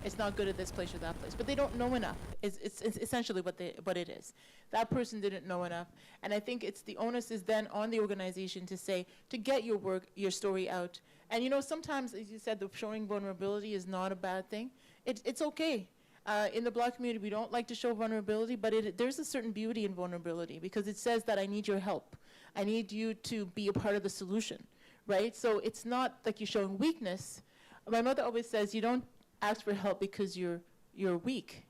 B: It's not good at this place or that place. But they don't know enough. It's essentially what it is. That person didn't know enough. And I think it's the onus is then on the organization to say, to get your work, your story out. And, you know, sometimes, as you said, the showing vulnerability is not a bad thing. It's okay. In the Black community, we don't like to show vulnerability, but there's a certain beauty in vulnerability because it says that I need your help. I need you to be a part of the solution, right? So it's not like you're showing weakness. My mother always says you don't ask for help because you're weak.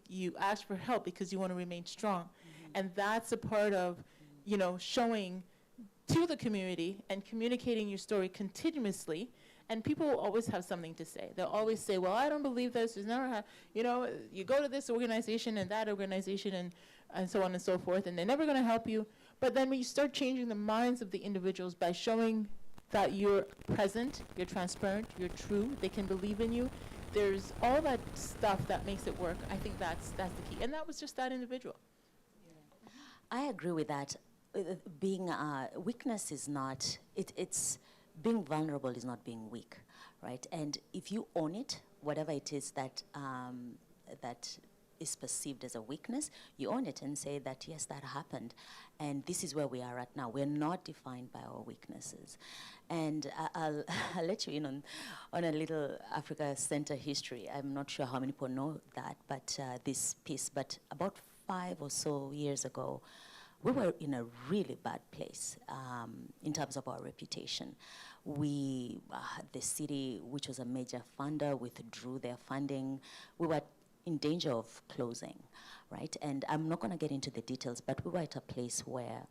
B: You ask for help because you want to remain strong. Mm-hmm. And that's a part of, you know, showing to the community and communicating your story continuously. And people will always have something to say. They'll always say, well, I don't believe this. There's never, you know, you go to this organization and that organization and so on and so forth, and they're never going to help you. But then when you start changing the minds of the individuals by showing that you're present, you're transparent, you're true, they can believe in you, there's all that stuff that makes it work. I think that's the key. And that was just that individual.
C: I agree with that. Being weakness is not, it's being vulnerable is not being weak, right? And if you own it, whatever it is that that is perceived as a weakness, you own it and say that, yes, that happened. And this is where we are at now. We're not defined by our weaknesses. And I'll let you in on a little Africa Center history. I'm not sure how many people know that, but this piece. But about 5 or so years ago, we were in a really bad place in terms of our reputation. The city, which was a major funder, withdrew their funding. We were in danger of closing, right? And I'm not going to get into the details, but we were at a place where,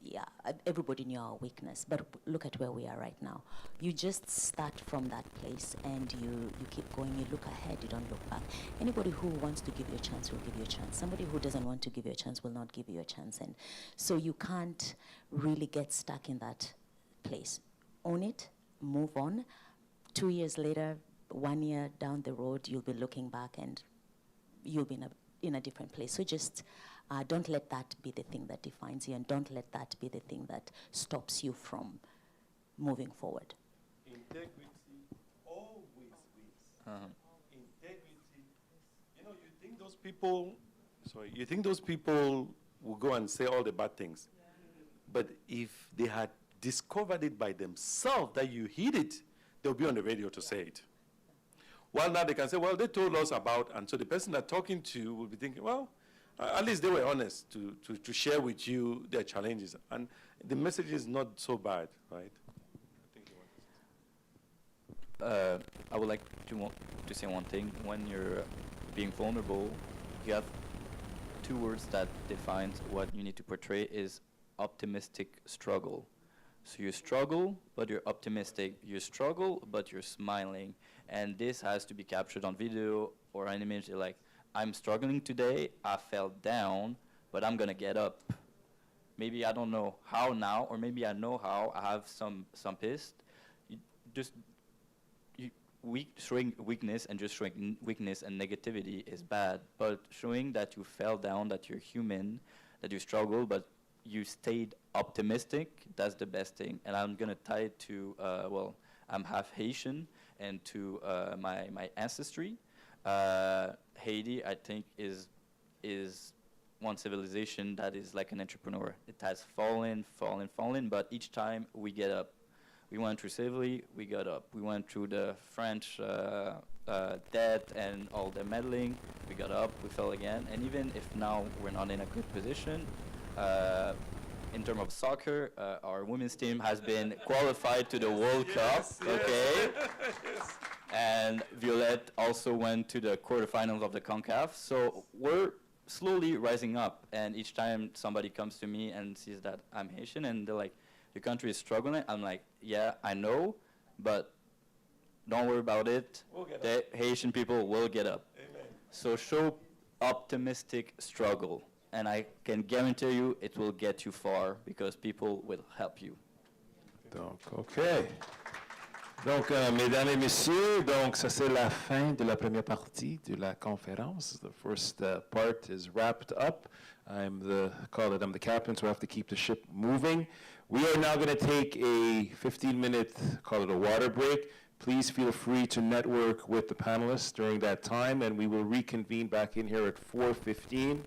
C: yeah, everybody knew our weakness. But look at where we are right now. You just start from that place, and you keep going. You look ahead. You don't look back. Anybody who wants to give you a chance will give you a chance. Somebody who doesn't want to give you a chance will not give you a chance. And so you can't really get stuck in that place. Own it, move on. 2 years later, 1 year down the road, you'll be looking back and you'll be in a different place. So just don't let that be the thing that defines you, and don't let that be the thing that stops you from moving forward.
E: Integrity always wins. Integrity. You know, you think those people will go and say all the bad things. But if they had discovered it by themselves that you hid it, they'll be on the radio to say it. Well, now they can say, well, they told us about, and so the person they're talking to will be thinking, well, at least they were honest to share with you their challenges. And the message is not so bad, right?
D: I would like to say one thing. When you're being vulnerable, you have two words that define what you need to portray is optimistic struggle. So you struggle, but you're optimistic. You struggle, but you're smiling. And this has to be captured on video or an image. You're like, I'm struggling today, I fell down, but I'm gonna get up. Maybe I don't know how now, or maybe I know how, I have some pissed. Showing weakness and just showing weakness and negativity is bad, but showing that you fell down, that you're human, that you struggle, but you stayed optimistic, that's the best thing. And I'm gonna tie it to, well, I'm half Haitian, and to my ancestry. Haiti, I think, is one civilization that is like an entrepreneur. It has fallen, but each time we get up. We went through slavery, we got up. We went through the French debt and all the meddling, we got up, we fell again. And even if now we're not in a good position, in terms of soccer, our women's team has been qualified to the World Cup, okay? Yes. And Violette also went to the quarterfinals of the CONCACAF. So we're slowly rising up. And each time somebody comes to me and sees that I'm Haitian, and they're like, your country is struggling, I'm like, yeah, I know, but don't worry about it. The Haitian people will get up. Amen. So show optimistic struggle. And I can guarantee you it will get you far because people will help you.
A: Donc, OK. Donc, mesdames et messieurs, donc ça c'est la fin de la première partie de la conférence. The first part is wrapped up. I'm the captain, so I have to keep the ship moving. We are now going to take a 15-minute, call it a water break. Please feel free to network with the panelists during that time, and we will reconvene back in here at 4:15,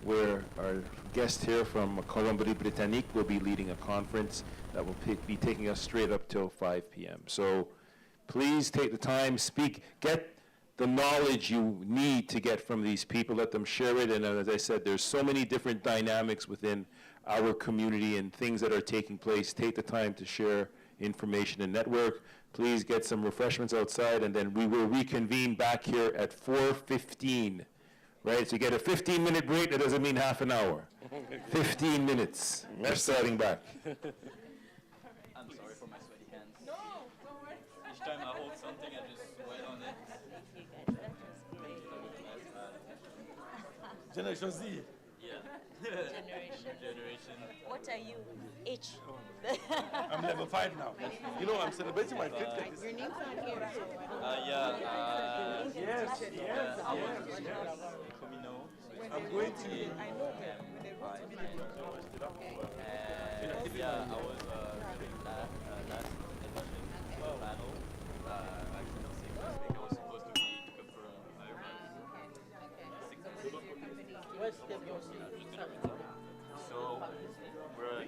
A: where our guest here from Colombie-Britannique will be leading a conference that will be taking us straight up till 5 p.m. So please take the time, speak, get the knowledge you need to get from these people, let them share it. And as I said, there's so many different dynamics within our community and things that are taking place. Take the time to share information and network. Please get some refreshments outside, and then we will reconvene back here at 4:15. Right, so you get a 15-minute break, that doesn't mean half an hour. 15 minutes, we're starting back.
D: I'm sorry for my sweaty hands. No, don't worry. Each time I hold something, I just sweat on it.
C: You guys, that was great.
E: Generation Z.
D: Yeah. Generation.
C: What are you? H.
E: I'm level 5 now. You know, I'm celebrating my 50th.
C: Your name's not here.
E: Yes. I'm going to.
D: And yeah, I was doing that last edition panel. Actually, not 6 last week. I was supposed to be confirmed. So we're.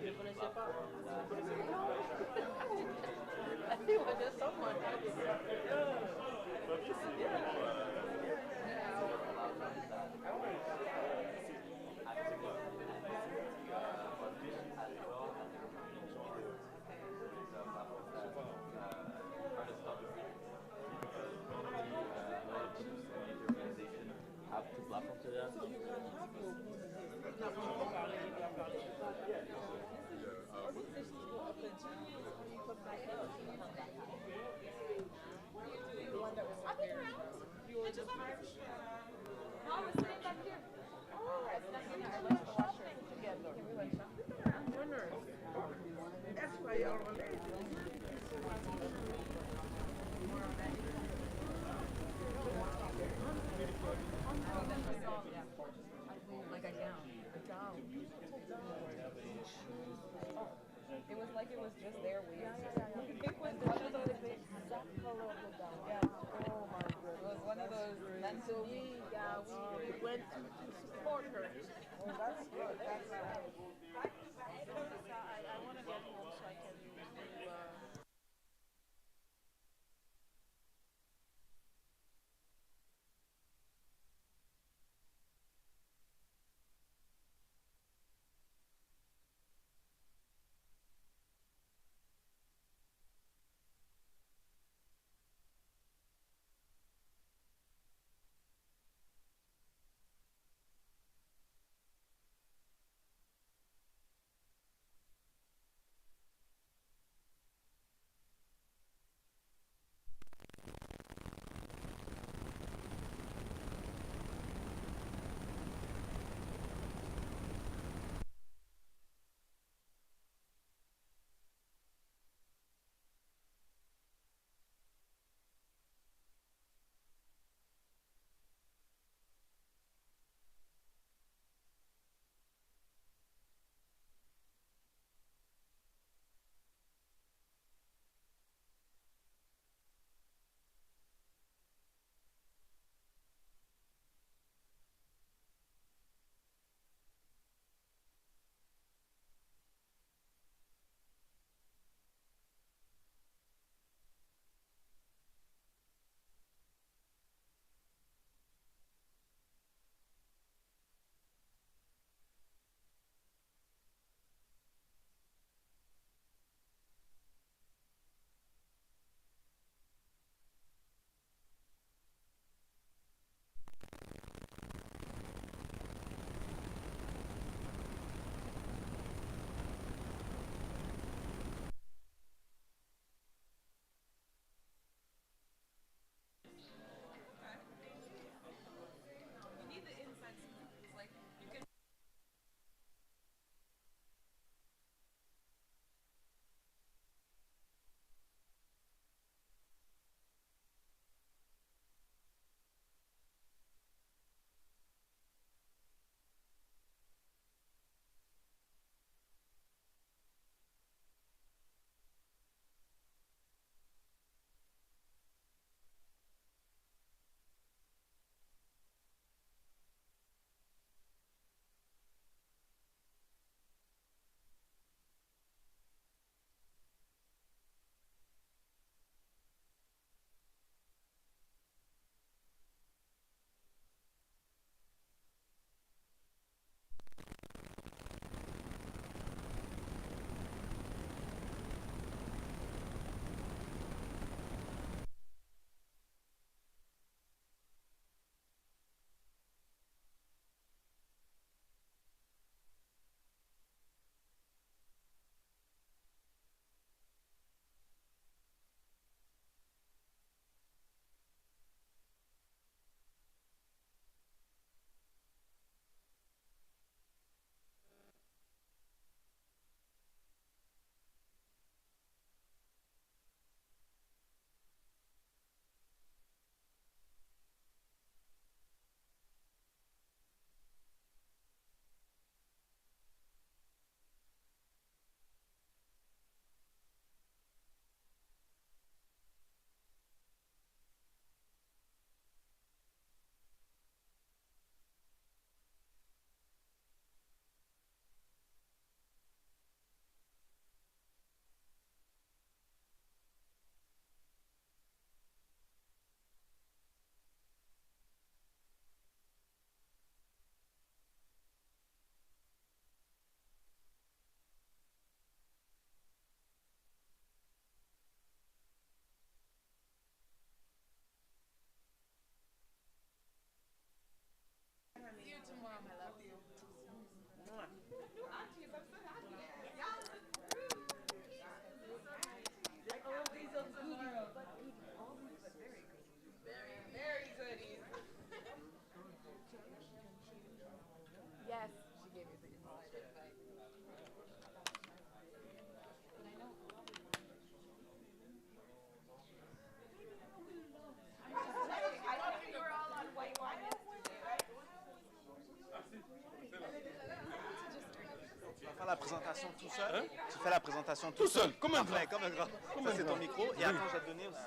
H: présentation tout seul.
E: Hein?
H: Tu fais la présentation
E: Tout seul, comme un
H: Parfait,
E: grand.
H: comme un grand.
E: Comme
H: Ça,
E: un
H: c'est
E: grand.
H: ton micro. Et
E: Oui.
H: attends, je vais te donner aussi.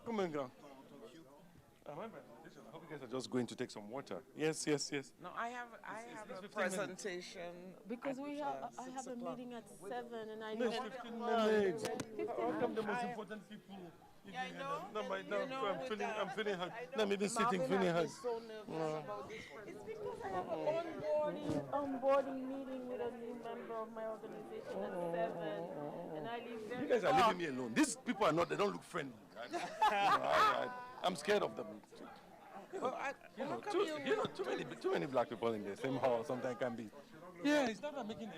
E: Come on, girl. I hope you guys are just going to take some water. Yes, yes, yes.
I: No, I have
E: it's
I: a
E: 15
I: presentation
J: Because we have, I
I: 6
J: have a
I: o'clock.
J: meeting at 7 and I
E: No,
J: know.
E: it's 15 minutes. How come the most important people?
I: Yeah, I know.
E: No, my, no,
I: You know, with
E: I'm feeling hard.
I: I
E: No,
I: know.
E: maybe sitting,
I: Marvin
E: feeling hard.
I: has been so nervous about this. It's because I have
J: Onboarding meeting with a new member of my organization at 7 and I leave very
E: You guys are leaving me alone. These people are not, they don't look friendly. I'm scared of them.
I: Well, how come you
E: Too many black people in the same hall sometimes can be. Yeah, it's not about making a.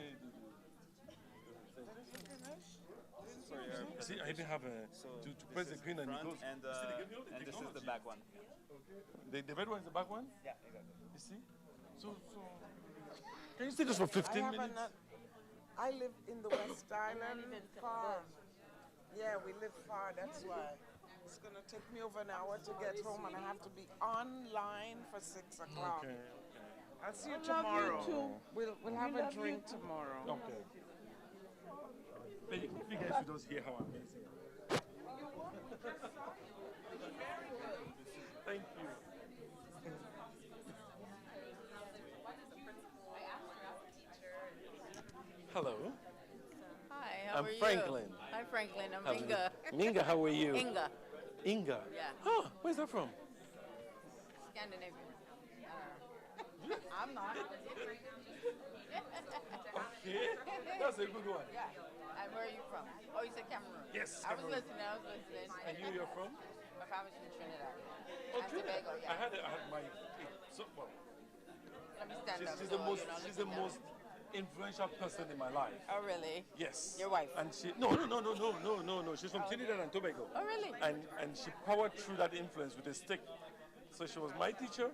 E: See, I even have a to press the green and it goes.
H: And this is the back one.
E: The red one is the back one.
H: Yeah, exactly.
E: You see? So can you stay just for 15 minutes?
I: I live in the West Island, far. Yeah, we live far, that's why. It's gonna take me over an hour to get home and I have to be online for 6 o'clock.
E: Okay.
I: I'll see you tomorrow. We'll have a drink tomorrow.
E: Okay. But you guys should just hear how amazing. Thank you. Hello.
K: Hi, how
E: I'm
K: are you?
E: Franklin.
K: Hi, Franklin. I'm
E: How are you?
K: Inga.
E: Inga, how are you?
K: Inga.
E: Inga.
K: Yeah.
E: Oh, where's that from?
K: Scandinavian. I'm not.
E: Okay. That's a good one.
K: Yeah. And where are you from? Oh, you said Cameroon.
E: Yes,
K: I was
E: Cameroon.
K: listening.
E: And you're from?
K: My family's from Trinidad.
E: Oh,
K: And
E: Trinidad.
K: Tobago,
E: I
K: yeah.
E: had my. So, well,
K: Let me stand up.
E: she's
K: so
E: the most.
K: you're not
E: She's the
K: looking down.
E: most influential person in my life.
K: Oh, really?
E: Yes.
K: Your wife?
E: And she no. She's from Trinidad and Tobago.
K: Oh, really?
E: And she powered through that influence with a stick. So she was my teacher.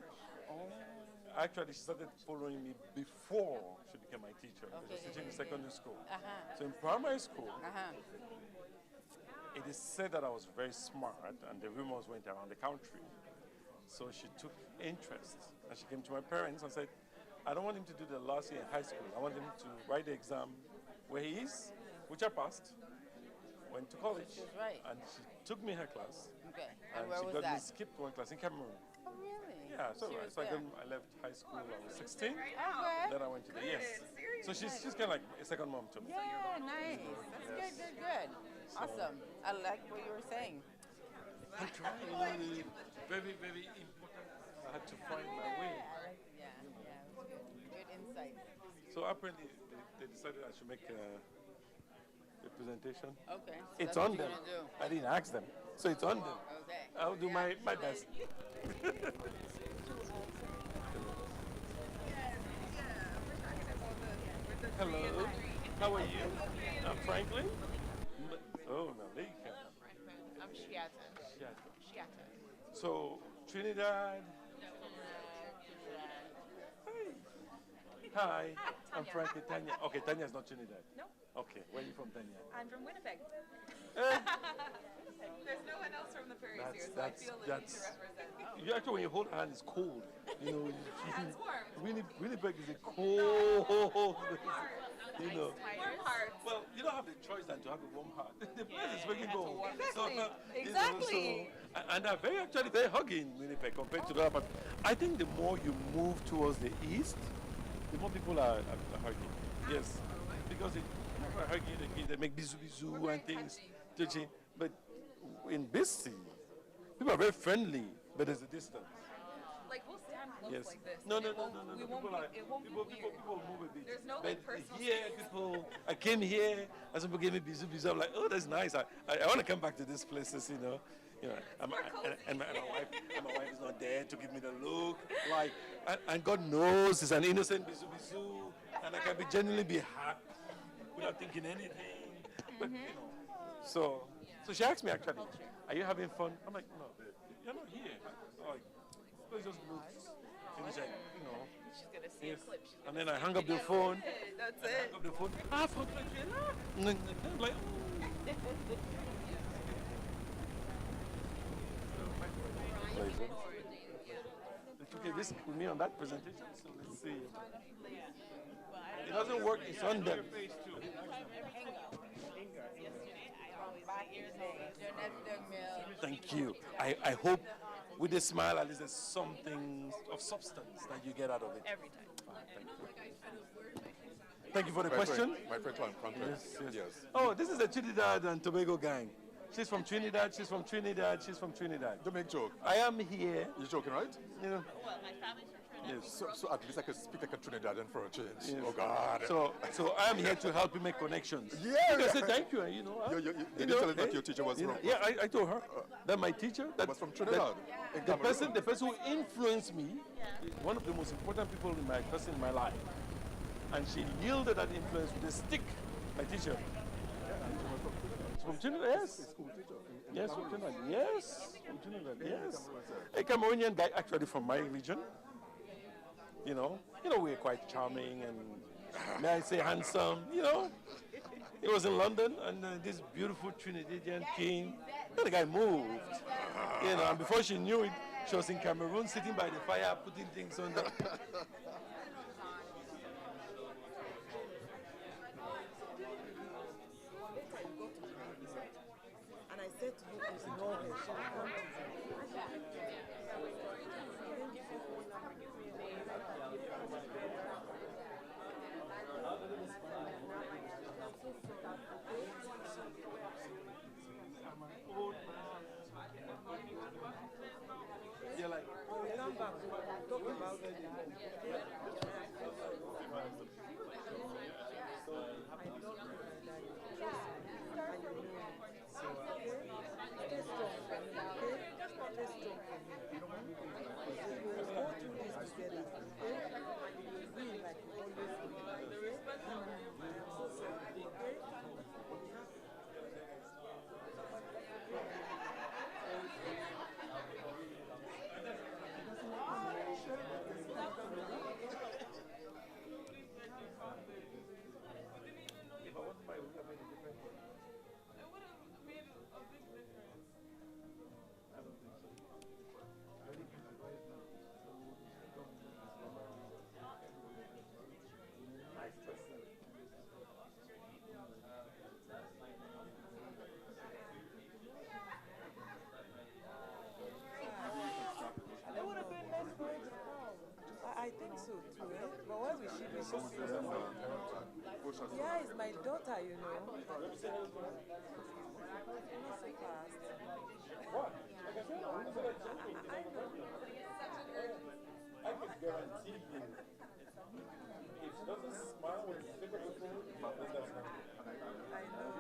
K: Oh.
E: Actually, she started following me before she became my teacher. She was
K: Okay,
E: teaching in secondary school.
K: Uh-huh.
E: So in primary school,
K: Uh-huh.
E: it is said that I was very smart, and the rumors went around the country. So she took interest, and she came to my parents and said, I don't want him to do the last year in high school. I want him to write the exam where he is, which I passed. Went to college,
K: She was right.
E: and she took me her class.
K: Okay.
E: And
K: And where
E: she
K: was
E: got me
K: that?
E: skipped one class in Cameroon.
K: Oh, really?
E: Yeah, so,
K: She was
E: so
K: there.
E: I left high school, I was 16.
K: Okay.
E: Then I went to the, yes. So she's kind of like a second mom to me.
K: Yeah, nice. That's good. Awesome. I like what you were saying.
E: I'm trying, very, very important. I had to find my way.
K: Yeah, it was good. Good insight.
E: So apparently they decided I should make a presentation.
K: Okay. So
E: It's
K: that's what
E: on
K: you're
E: them.
K: gonna do.
E: I didn't ask them. So it's on them.
K: Okay.
E: I'll do my best. Hello. How are you? I'm Franklin. Oh, Malika.
K: I'm Shiata.
E: So Trinidad. Hi. I'm Frankie. Tanya. Okay, Tanya's not Trinidad.
L: No.
E: Okay, where are you from, Tanya?
L: I'm from Winnipeg.
E: Eh,
L: There's no one else from the prairies here, so I
E: that's-
L: feel the need
E: that's-
L: to represent.
E: You actually, when you hold her hand, it's cold. You know,
L: It's warm.
E: Winnipeg is a cold. You know.
L: Warm hearts.
E: Well, you don't have the choice than to have a warm heart. The place is making cold.
L: Exactly.
E: You know,
L: Exactly.
E: and they're actually very huggy in Winnipeg compared to the other. But I think the more you move towards the east, the more people are hugging. Yes, because people are hugging, they make bizu bizu and things, touching. But in BC, people are very friendly, but there's a distance.
L: Like we'll stand close
E: Yes.
L: like this.
E: No.
L: We won't
E: People are,
L: be, it won't
E: people,
L: be
E: people,
L: weird.
E: people move a bit.
L: There's no
E: But
L: like personal
E: here,
L: space.
E: people, I came here, and some people gave me bizu bizu. I'm like, oh, that's nice. I want to come back to these places, you know. And my wife is not there to give me the look. Like, and God knows it's an innocent bizu bizu, and I can genuinely be happy without thinking anything. But so she asked me actually, are you having fun? I'm like, no, babe, you're not here. Like, let's just move. Finish it,
L: She's gonna see
E: Yes.
L: a clip. She's
E: And then I hung up the phone.
L: That's
E: I
L: it.
E: hung up the phone. Franklin, I'm like, They took a risk with me on that presentation, so let's see. It doesn't work, it's on them. Thank you. I hope with a smile at least there's something of substance that you get out of it.
L: Every time.
E: Thank you. Thank you for the question.
F: My friend Franklin. Yes.
E: Oh, this is a Trinidad and Tobago gang. She's from Trinidad, she's from Trinidad, she's from Trinidad.
F: Don't make joke.
E: I am here.
F: You're joking, right?
E: You know.
L: Well, my family's from Trinidad.
E: Yes.
F: So at least I could speak like a Trinidadian for a change.
E: Yes.
F: Oh, God.
E: So I am here to help you make connections.
F: Yeah.
E: You can say thank you, you know.
F: Did you tell her that your teacher was from?
E: Yeah, I told her that my teacher that
F: was from Trinidad.
E: The person who influenced me, one of the most important people in my life, and she yielded that influence with a stick. My teacher. From Trinidad, yes. Yes, from Trinidad. Yes, from Trinidad. Yes. A Cameroonian guy, actually from my region. You know, we're quite charming and, may I say, handsome. You know, he was in London, and this beautiful Trinidadian king. Then the guy moved. You know, and before she knew it, she was in Cameroon, sitting by the fire, putting things on the.
I: And I said to you, ignore her. She will come to
E: You're like,
I: when we come back, we'll talk about it. I think so too, eh? But why will she be so Yeah, it's my daughter, you know. Not so fast.
E: what?
I: I know.
E: I can guarantee you, if she doesn't smile when you pick up the phone, that's not
I: I know.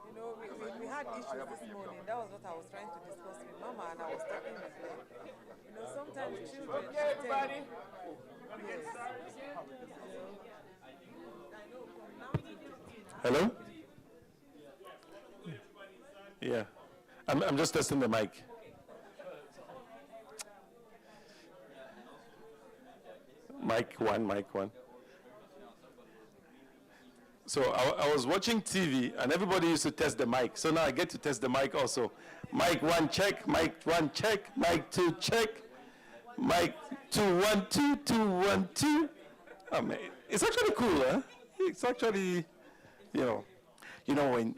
I: You know, we had issues this morning. That was what I was trying to discuss with Mama, and I was talking with her. You know, sometimes children. Okay, everybody. Yes.
E: Hello? Yeah. I'm just testing the mic. Mic one. So I was watching TV and everybody used to test the mic. So now I get to test the mic also. Mic 1 check, mic 1 check, mic 2 check, mic 2 1 2 2 1 2. I mean, it's actually cool, huh? It's actually, you know,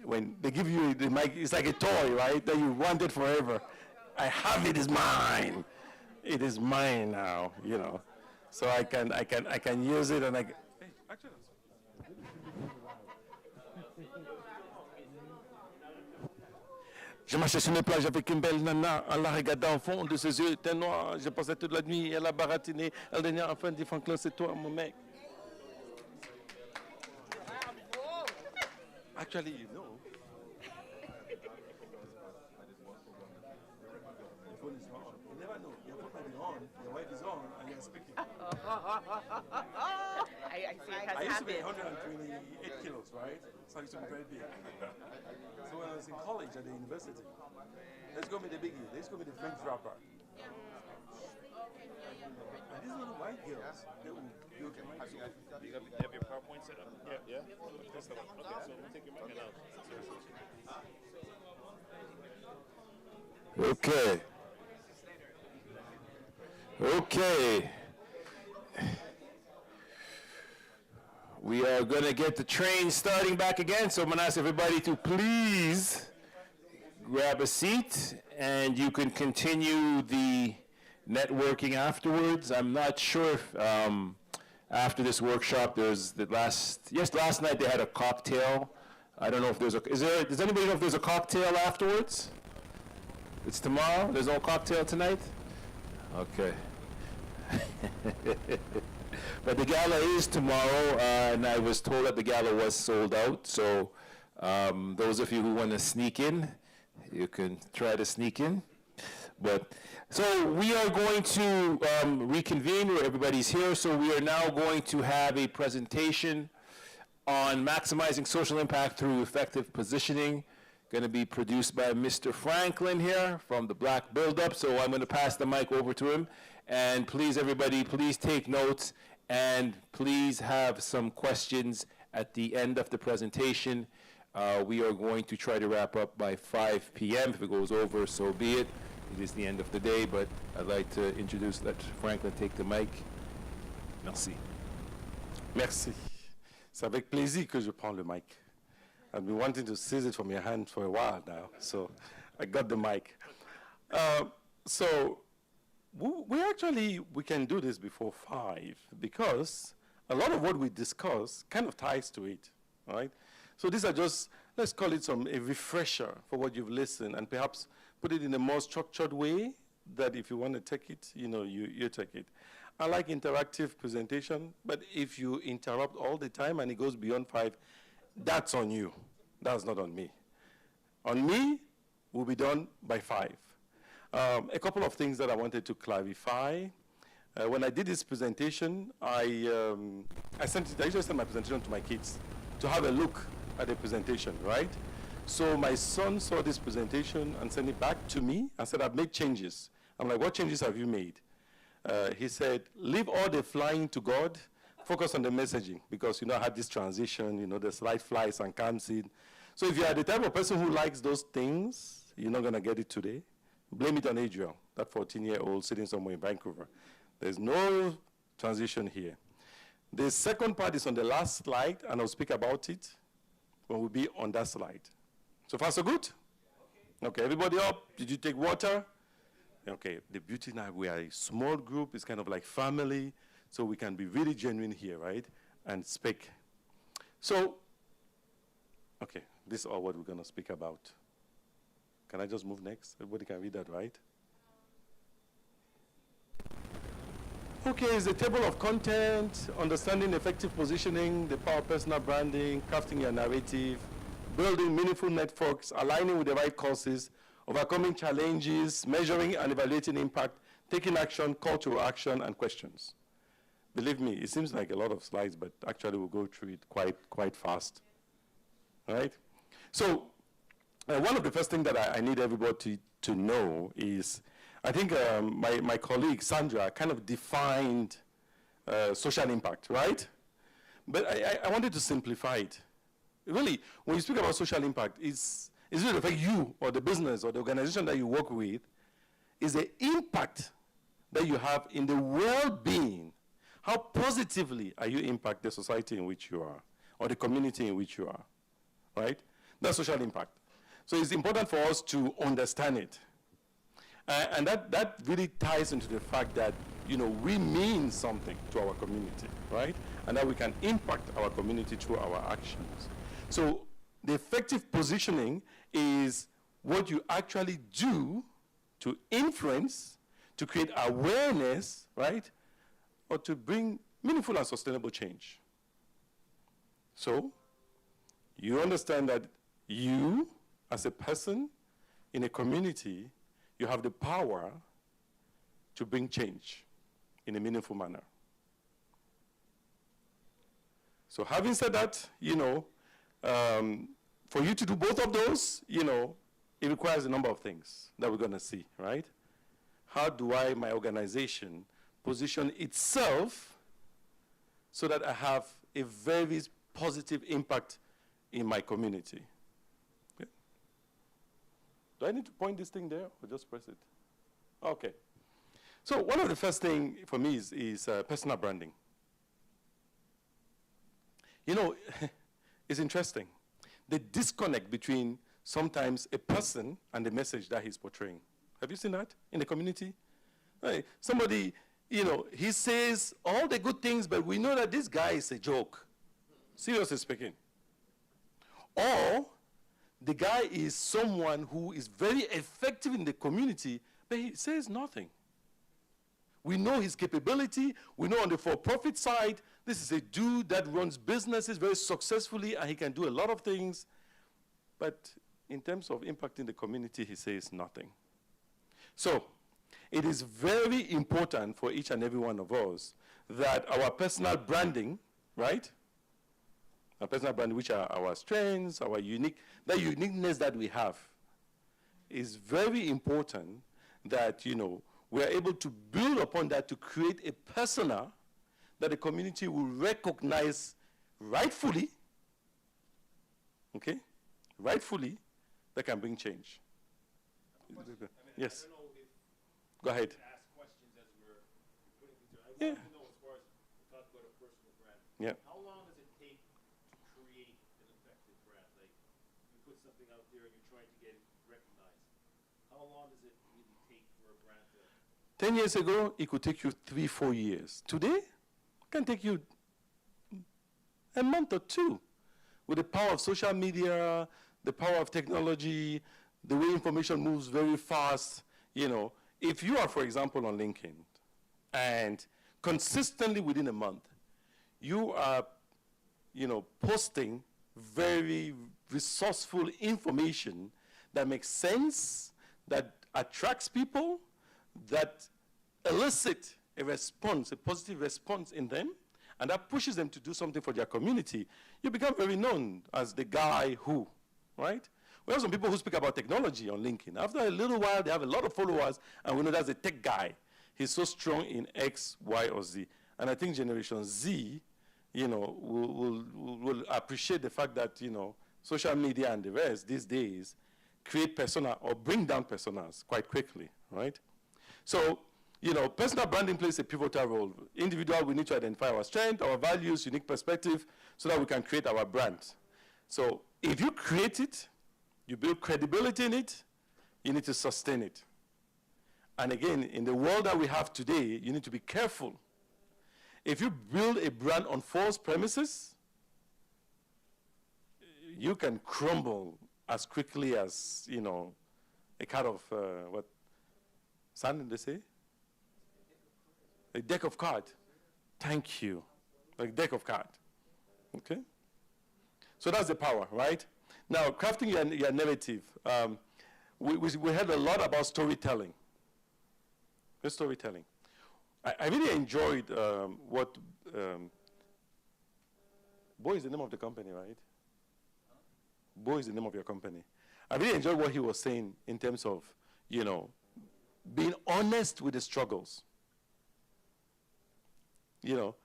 E: when they give you the mic, it's like a toy, right? That you wanted forever. I have it, it's mine. It is mine now, you know. So I can use it and I can. Hey, actually. Je marchais sur une plage avec une belle nana, en la regardant au fond de ses yeux étaient noirs. Je passais toute la nuit, elle a baratiné. Elle dernière enfin dit Franklin, c'est toi mon mec. Actually, you know. Your phone is on. You never know. Your phone might be on, your wife is on, and you're speaking.
L: I see it has
E: I used to be
L: happened.
E: 128 kilos, right? So I used to be very big. So when I was in college at the university, let's go with the biggie. Let's go with the French rapper. And these little white girls, they will build your mic.
A: You have your PowerPoint set up? Yeah. Okay, so we'll take your mic out.
E: Okay.
A: Okay. We are going to get the train starting back again, so I'm going to ask everybody to please grab a seat, and you can continue the networking afterwards. I'm not sure if after this workshop there's last night they had a cocktail. I don't know if there's does anybody know if there's a cocktail afterwards? It's tomorrow? There's no cocktail tonight? Okay. But the gala is tomorrow, and I was told that the gala was sold out, so those of you who want to sneak in, you can try to sneak in. But so we are going to reconvene where everybody's here, so we are now going to have a presentation on maximizing social impact through effective positioning, going to be produced by Mr. Franklin here from the Black Build-Up, so I'm going to pass the mic over to him. And please, everybody, please take notes, and please have some questions at the end of the presentation. We are going to try to wrap up by 5 p.m. If it goes over, so be it. It is the end of the day, but I'd like to let Franklin take the mic. Merci.
E: Merci. C'est avec plaisir que je prends le mic. I've been wanting to seize it from your hand for a while now, so I got the mic. So we can do this before 5 because a lot of what we discuss kind of ties to it, all right? So these are just, let's call it a refresher for what you've listened, and perhaps put it in a more structured way that if you want to take it, you take it. I like interactive presentation, but if you interrupt all the time and it goes beyond 5, that's on you. That's not on me. On me, we'll be done by 5. A couple of things that I wanted to clarify. When I did this presentation, I usually send my presentation to my kids to have a look at the presentation, right? So my son saw this presentation and sent it back to me and said, I've made changes. I'm like, what changes have you made? He said, leave all the flying to God, focus on the messaging, because I had this transition, the slide flies and comes in. So if you are the type of person who likes those things, you're not going to get it today. Blame it on Adriel, that 14-year-old sitting somewhere in Vancouver. There's no transition here. The second part is on the last slide, and I'll speak about it when we'll be on that slide. So far, so good? Okay, everybody up? Did you take water? Okay, the beauty now, we are a small group. It's kind of like family, so we can be really genuine here, right? And speak. So, okay, this is all what we're going to speak about. Can I just move next? Everybody can read that, right? Okay, it's a table of content, understanding effective positioning, the power of personal branding, crafting your narrative, building meaningful networks, aligning with the right causes, overcoming challenges, measuring and evaluating impact, taking action, call to action, and questions. Believe me, it seems like a lot of slides, but actually we'll go through it quite fast. All right? So, one of the first things that I need everybody to know is, I think my colleague Sandra kind of defined social impact, right? But I wanted to simplify it. Really, when you speak about social impact, it's really affect you or the business or the organization that you work with, is the impact that you have in the well-being. How positively are you impact the society in which you are or the community in which you are, right? That's social impact. So it's important for us to understand it. And that really ties into the fact that, we mean something to our community, right? And that we can impact our community through our actions. So the effective positioning is what you actually do to influence, to create awareness, right? Or to bring meaningful and sustainable change. So you understand that you, as a person in a community, you have the power to bring change in a meaningful manner. So having said that, for you to do both of those, it requires a number of things that we're going to see, right? How do my organization position itself so that I have a very positive impact in my community? Okay. Do I need to point this thing there or just press it? Okay. So one of the first thing for me is personal branding. You know, it's interesting. The disconnect between sometimes a person and the message that he's portraying. Have you seen that in the community? Right. Somebody, you know, he says all the good things, but we know that this guy is a joke. Seriously speaking. Or the guy is someone who is very effective in the community, but he says nothing. We know his capability. We know on the for-profit side, this is a dude that runs businesses very successfully, and he can do a lot of things. But in terms of impacting the community, he says nothing. So it is very important for each and every one of us that our personal branding, right? Our personal branding, which are our strengths, our that uniqueness that we have, is very important that, you know, we are able to build upon that to create a persona that the community will recognize rightfully, okay? Rightfully, that can bring change. Yes. Go ahead. Yeah. Yeah.
A: How long does it take to create an effective brand? Like, you put something out there and you're trying to get it recognized. How long does it really take for a brand to...
E: 10 years ago, it could take you 3-4 years. Today, it can take you a month or two. With the power of social media, the power of technology, the way information moves very fast, you know, if you are, for example, on LinkedIn, and consistently within a month, you are, you know, posting very resourceful information that makes sense, that attracts people, that elicit a response, a positive response in them, and that pushes them to do something for their community, you become very known as the guy who, right? We have some people who speak about technology on LinkedIn. After a little while, they have a lot of followers, and we know that's a tech guy. He's so strong in X, Y, or Z. And I think Generation Z, you know, will appreciate the fact that, you know, social media and the rest these days create persona or bring down personas quite quickly, right? So, you know, personal branding plays a pivotal role. Individual, we need to identify our strength, our values, unique perspective, so that we can create our brand. So if you create it, you build credibility in it, you need to sustain it. And again, in the world that we have today, you need to be careful. If you build a brand on false premises, you can crumble as quickly as, you know, a kind of, what sand did they say? A deck of cards. Thank you. A deck of cards. Okay? So that's the power, right? Now, crafting your narrative. We heard a lot about storytelling. Storytelling. I really enjoyed what, Bo is the name of the company, right? Bo is the name of your company. I really enjoyed what he was saying in terms of, you know, being honest with the struggles. You know,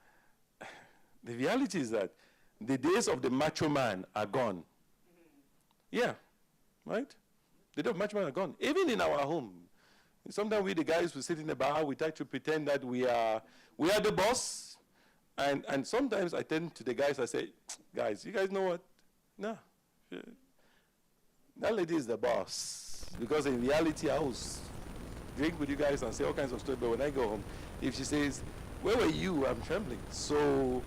E: the reality is that the days of the macho man are gone. Yeah, right? The days of macho man are gone. Even in our home. Sometimes we, the guys who sit in the bar, we try to pretend that we are the boss. And sometimes I tend to the guys, I say, guys, you guys know what? No. That lady is the boss. Because in reality, I was drink with you guys and say all kinds of stuff. But when I go home, if she says, where were you? I'm trembling. So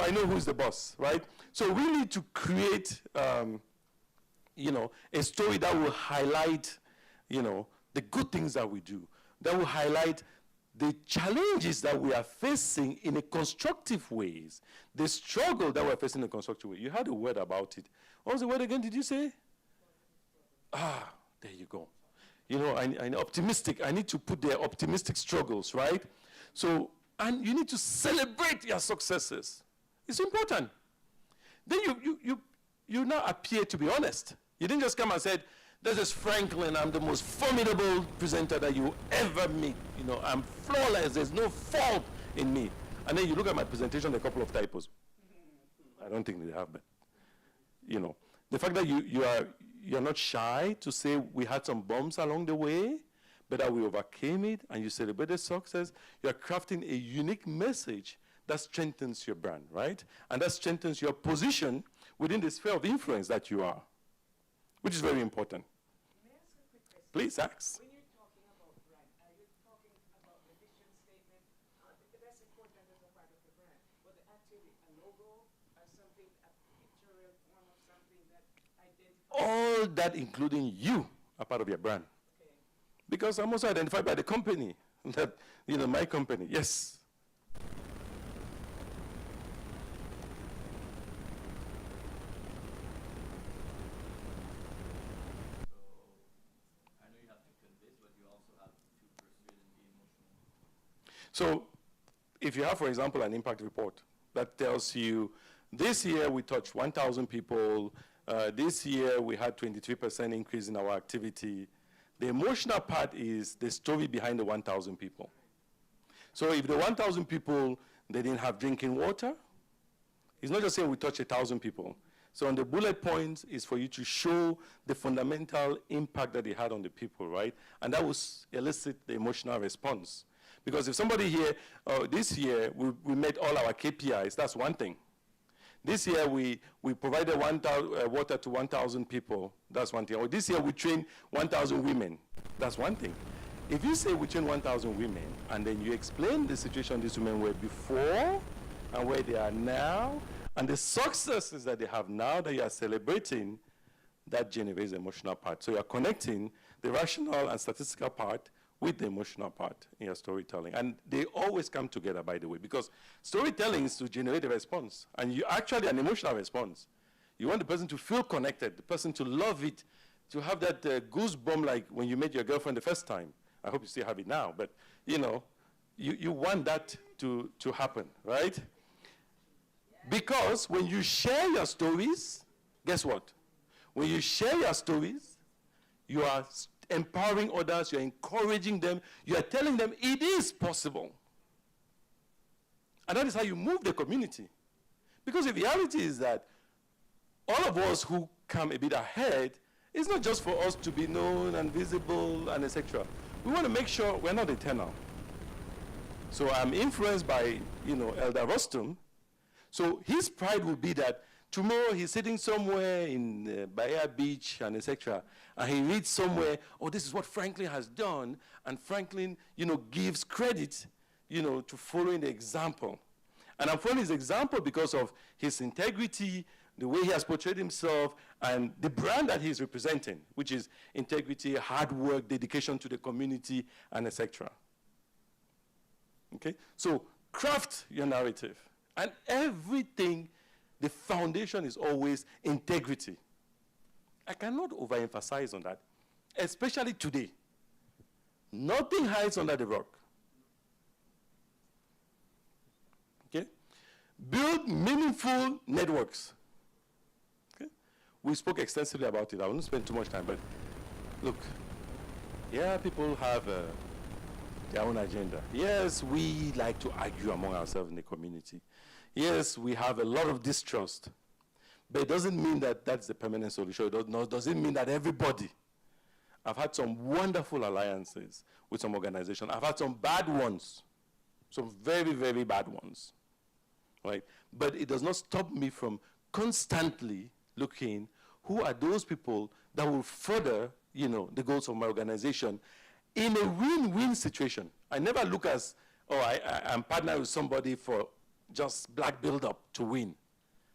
E: I know who's the boss, right? So we need to create, you know, a story that will highlight, you know, the good things that we do, that will highlight the challenges that we are facing in a constructive ways, the struggle that we're facing in a constructive way. You had a word about it. What was the word again, did you say? Ah, there you go. You know, I'm optimistic. I need to put their optimistic struggles, right? So, and you need to celebrate your successes. It's important. Then you now appear to be honest. You didn't just come and said, this is Franklin, I'm the most formidable presenter that you ever meet. You know, I'm flawless, there's no fault in me. And then you look at my presentation, a couple of typos. I don't think they have, but, you know. The fact that you're not shy to say we had some bumps along the way, but that we overcame it and you celebrated success, you're crafting a unique message that strengthens your brand, right? And that strengthens your position within the sphere of influence that you are, which is very important.
I: May I ask a quick question?
E: Please ask.
I: When you're talking about brand, are you talking about the vision statement? That's important as a part of the brand. But actually a logo or something, a pictorial form of something that identifies...
E: All that, including you, are part of your brand.
I: Okay.
E: Because I'm also identified by the company, that, my company. Yes. So if you have, for example, an impact report that tells you, this year we touched 1,000 people, this year we had 23% increase in our activity, the emotional part is the story behind the 1,000 people. So if the 1,000 people, they didn't have drinking water, it's not just saying we touched 1,000 people. So on the bullet points is for you to show the fundamental impact that they had on the people, right? And that will elicit the emotional response. Because if somebody here, this year, we met all our KPIs, that's one thing. This year, we provided water to 1,000 people, that's one thing. Or this year, we trained 1,000 women, that's one thing. If you say we trained 1,000 women, and then you explain the situation these women were before, and where they are now, and the successes that they have now that you are celebrating, that generates the emotional part. So you're connecting the rational and statistical part with the emotional part in your storytelling. And they always come together, by the way, because storytelling is to generate a response, and you actually an emotional response. You want the person to feel connected, the person to love it, to have that goosebump like when you met your girlfriend the first time. I hope you still have it now, but you want that to happen, right? Because when you share your stories, guess what? When you share your stories, you are empowering others, you're encouraging them, you are telling them it is possible. And that is how you move the community. Because the reality is that all of us who come a bit ahead, it's not just for us to be known and visible and etc. We want to make sure we're not eternal. So I'm influenced by, Elder Rostum. So his pride will be that tomorrow he's sitting somewhere in Bahia Beach and etc. And he reads somewhere, oh, this is what Franklin has done. And Franklin, gives credit, to following the example. And I'm following his example because of his integrity, the way he has portrayed himself, and the brand that he's representing, which is integrity, hard work, dedication to the community, and etc. Okay? So craft your narrative. And everything, the foundation is always integrity. I cannot overemphasize on that, especially today. Nothing hides under the rock. Okay? Build meaningful networks. Okay? We spoke extensively about it. I won't spend too much time, but look, people have their own agenda. Yes, we like to argue among ourselves in the community. Yes, we have a lot of distrust, but it doesn't mean that that's the permanent solution. It doesn't mean that everybody. I've had some wonderful alliances with some organizations. I've had some bad ones, some very, very bad ones, right? But it does not stop me from constantly looking who are those people that will further, the goals of my organization in a win-win situation. I never look as, I'm partnered with somebody for just black build-up to win.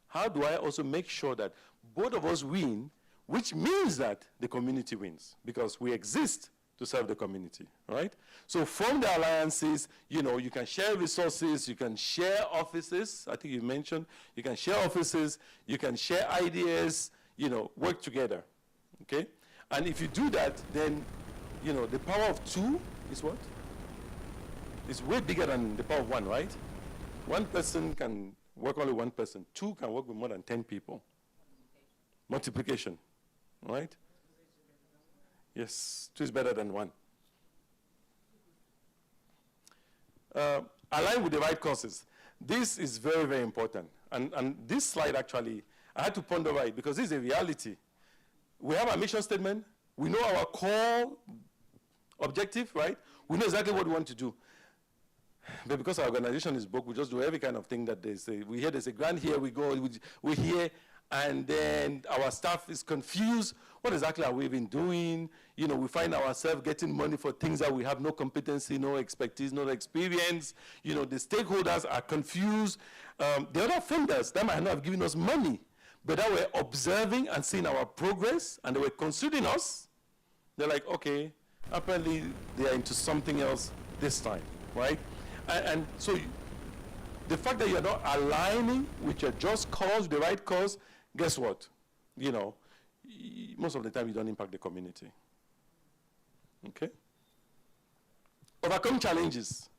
E: How do I also make sure that both of us win, which means that the community wins, because we exist to serve the community, right? So from the alliances, you can share resources, you can share offices, I think you mentioned, you can share offices, you can share ideas, work together, okay? And if you do that, then, the power of two is what? It's way bigger than the power of one, right? One person can work only one person. Two can work with more than 10 people. Multiplication, right? Yes, two is better than one. Align with the right causes. This is very, very important. And this slide actually, I had to ponder right because this is a reality. We have a mission statement. We know our core objective, right? We know exactly what we want to do. But because our organization is broke, we just do every kind of thing that they say. We hear there's a grant here, we go, we hear, and then our staff is confused. What exactly are we even doing? You know, we find ourselves getting money for things that we have no competency, no expertise, no experience. You know, the stakeholders are confused. The other funders, that might not have given us money, but that were observing and seeing our progress, and they were considering us. They're like, okay, apparently they are into something else this time, right? And so the fact that you're not aligning with your just cause, the right cause, guess what? You know, most of the time you don't impact the community. Okay? Overcome challenges.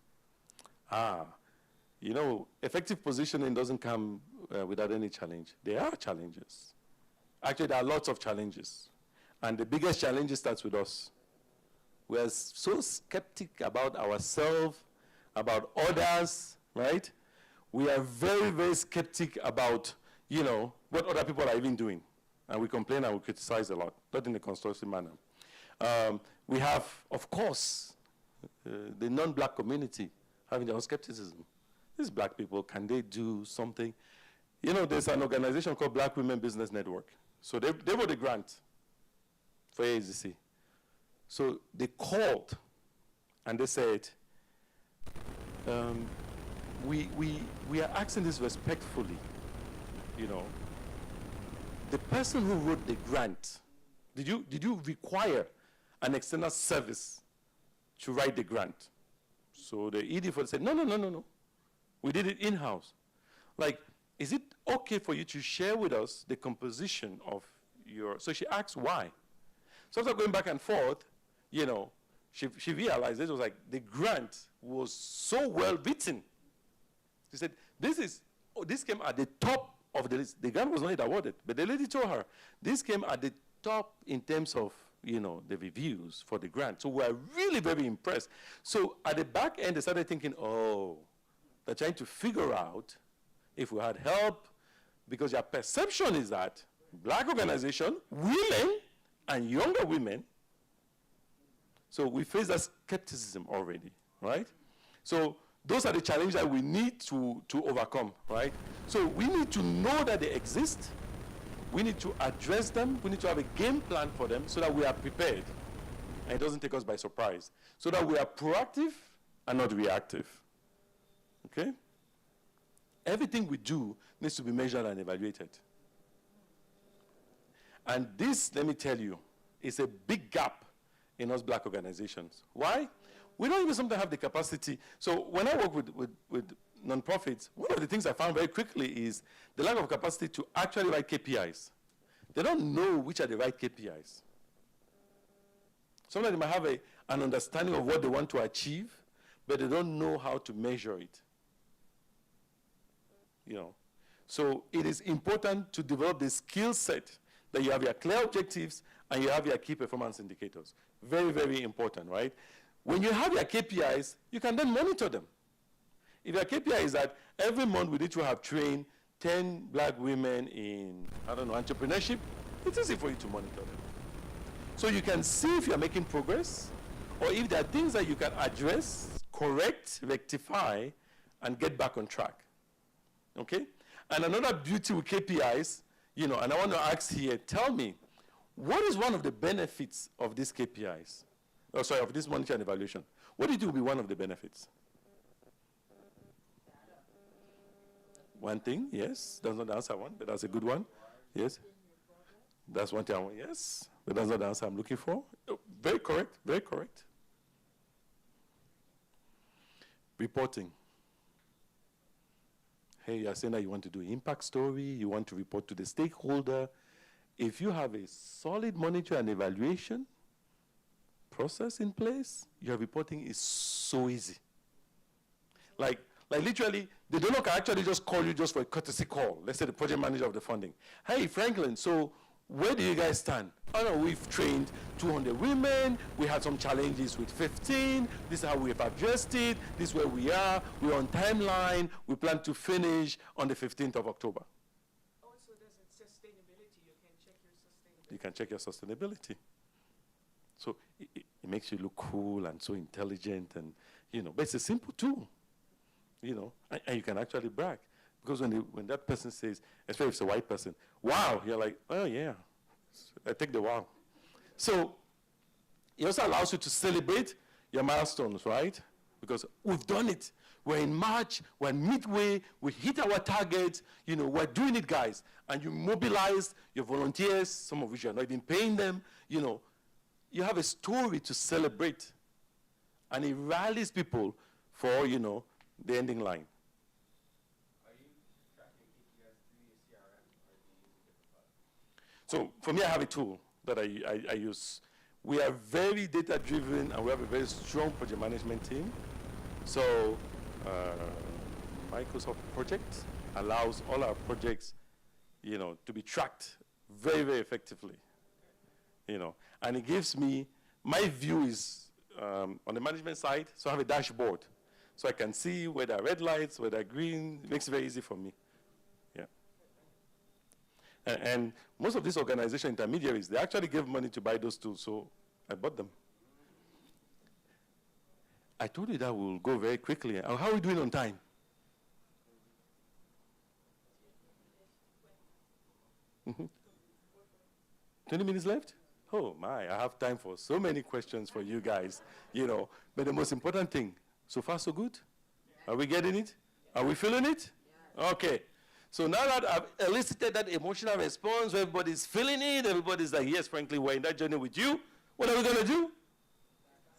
E: You know, effective positioning doesn't come without any challenge. There are challenges. Actually, there are lots of challenges. And the biggest challenge starts with us. We are so skeptic about ourselves, about others, right? We are very, very skeptic about, you know, what other people are even doing. And we complain and we criticize a lot, not in a constructive manner. We have, of course, the non-black community having their own skepticism. These black people, can they do something? You know, there's an organization called Black Women Business Network. So they wrote a grant for AAZC. So they called and they said, we are asking this respectfully, you know. The person who wrote the grant, did you require an external service to write the grant? So the ED said, no. We did it in-house. Like, is it okay for you to share with us the composition of your, so she asked why. So after going back and forth, you know, she realized it was like the grant was so well written. She said, this came at the top of the list. The grant was not yet awarded, but the lady told her, this came at the top in terms of, you know, the reviews for the grant. So we're really very impressed. So at the back end, they started thinking, oh, they're trying to figure out if we had help, because your perception is that black organization, women, and younger women, so we face that skepticism already, right? So those are the challenges that we need to overcome, right? So we need to know that they exist. We need to address them. We need to have a game plan for them so that we are prepared and it doesn't take us by surprise. So that we are proactive and not reactive, okay? Everything we do needs to be measured and evaluated. And this, let me tell you, is a big gap in us black organizations. Why? We don't even sometimes have the capacity. So when I work with nonprofits, one of the things I found very quickly is the lack of capacity to actually write KPIs. They don't know which are the right KPIs. Sometimes they might have an understanding of what they want to achieve, but they don't know how to measure it. You know, so it is important to develop the skill set that you have your clear objectives and you have your key performance indicators. Very, very important, right? When you have your KPIs, you can then monitor them. If your KPI is that every month we need to have trained 10 black women in, I don't know, entrepreneurship, it's easy for you to monitor them. So you can see if you're making progress, or if there are things that you can address, correct, rectify, and get back on track. Okay? And another beauty with KPIs, you know, and I want to ask here, tell me, what is one of the benefits of these KPIs? Oh, sorry, of this monitoring and evaluation. What do you think will be one of the benefits? One thing, yes. That's not the answer I want, but that's a good one. Yes. That's one thing I want, yes. But that's not the answer I'm looking for. Oh, very correct, very correct. Reporting. Hey, you're saying that you want to do an impact story, you want to report to the stakeholder. If you have a solid monitor and evaluation process in place, your reporting is so easy. Like literally, the donor can actually just call you just for a courtesy call. Let's say the project manager of the funding. Hey, Franklin, so where do you guys stand? Oh no, we've trained 200 women. We had some challenges with 15. This is how we have addressed it. This is where we are. We're on timeline. We plan to finish on the 15th of October.
I: Also, there's sustainability. You can check your sustainability.
E: You can check your sustainability. So it makes you look cool and so intelligent, and but it's a simple tool, and you can actually brag. Because when that person says, especially if it's a white person, wow, you're like, oh yeah, I take the wow. So it also allows you to celebrate your milestones, right? Because we've done it. We're in March, we're midway, we hit our target, we're doing it, guys. And you mobilize your volunteers, some of which you're not even paying them, you have a story to celebrate. And it rallies people for, the ending line.
A: Are you tracking KPIs through your CRM, or do you use a different platform?
E: So for me, I have a tool that I use. We are very data-driven, and we have a very strong project management team. So Microsoft Project allows all our projects, to be tracked very, very effectively. And it gives me, my view is on the management side, so I have a dashboard. So I can see where there are red lights, where there are green. It makes it very easy for me. Yeah. And most of these organization intermediaries, they actually gave money to buy those tools, so I bought them. I told you that we'll go very quickly. How are we doing on time? 20 minutes left? Oh my, I have time for so many questions for you guys, But the most important thing, so far so good? Are we getting it? Are we feeling it? Okay. So now that I've elicited that emotional response, everybody's feeling it, everybody's like, yes, frankly, we're in that journey with you. What are we going to do?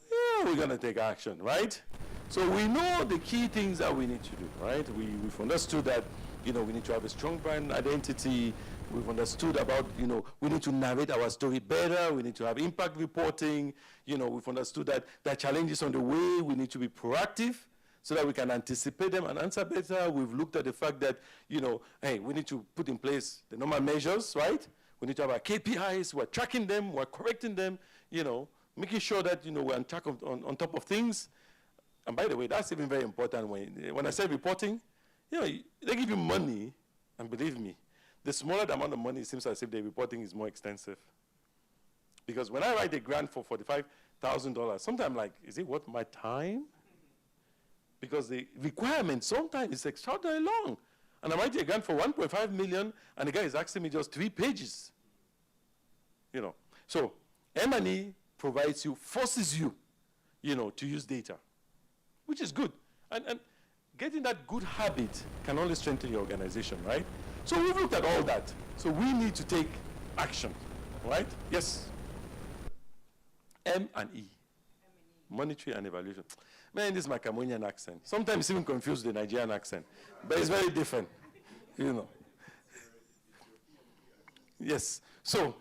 E: Yeah, we're going to take action, right? So we know the key things that we need to do, right? We've understood that, we need to have a strong brand identity. We've understood about, we need to narrate our story better. We need to have impact reporting. We've understood that there are challenges on the way. We need to be proactive so that we can anticipate them and answer better. We've looked at the fact that, hey, we need to put in place the normal measures, right? We need to have our KPIs. We're tracking them. We're correcting them, making sure that, we're on track on top of things. And by the way, that's even very important. When I say reporting, they give you money, and believe me, the smaller the amount of money, it seems as if the reporting is more extensive. Because when I write a grant for $45,000, sometimes I'm like, is it worth my time? Because the requirement sometimes is extraordinarily long. And I'm writing a grant for 1.5 million, and the guy is asking me just 3 pages. So M&E provides you, forces you, to use data, which is good. And getting that good habit can only strengthen your organization, right? So we've looked at all that. So we need to take action, right? Yes? M&E. Monitoring and evaluation. Man, this is my Cameroonian accent. Sometimes it's even confused with the Nigerian accent. But it's very different, Yes. So,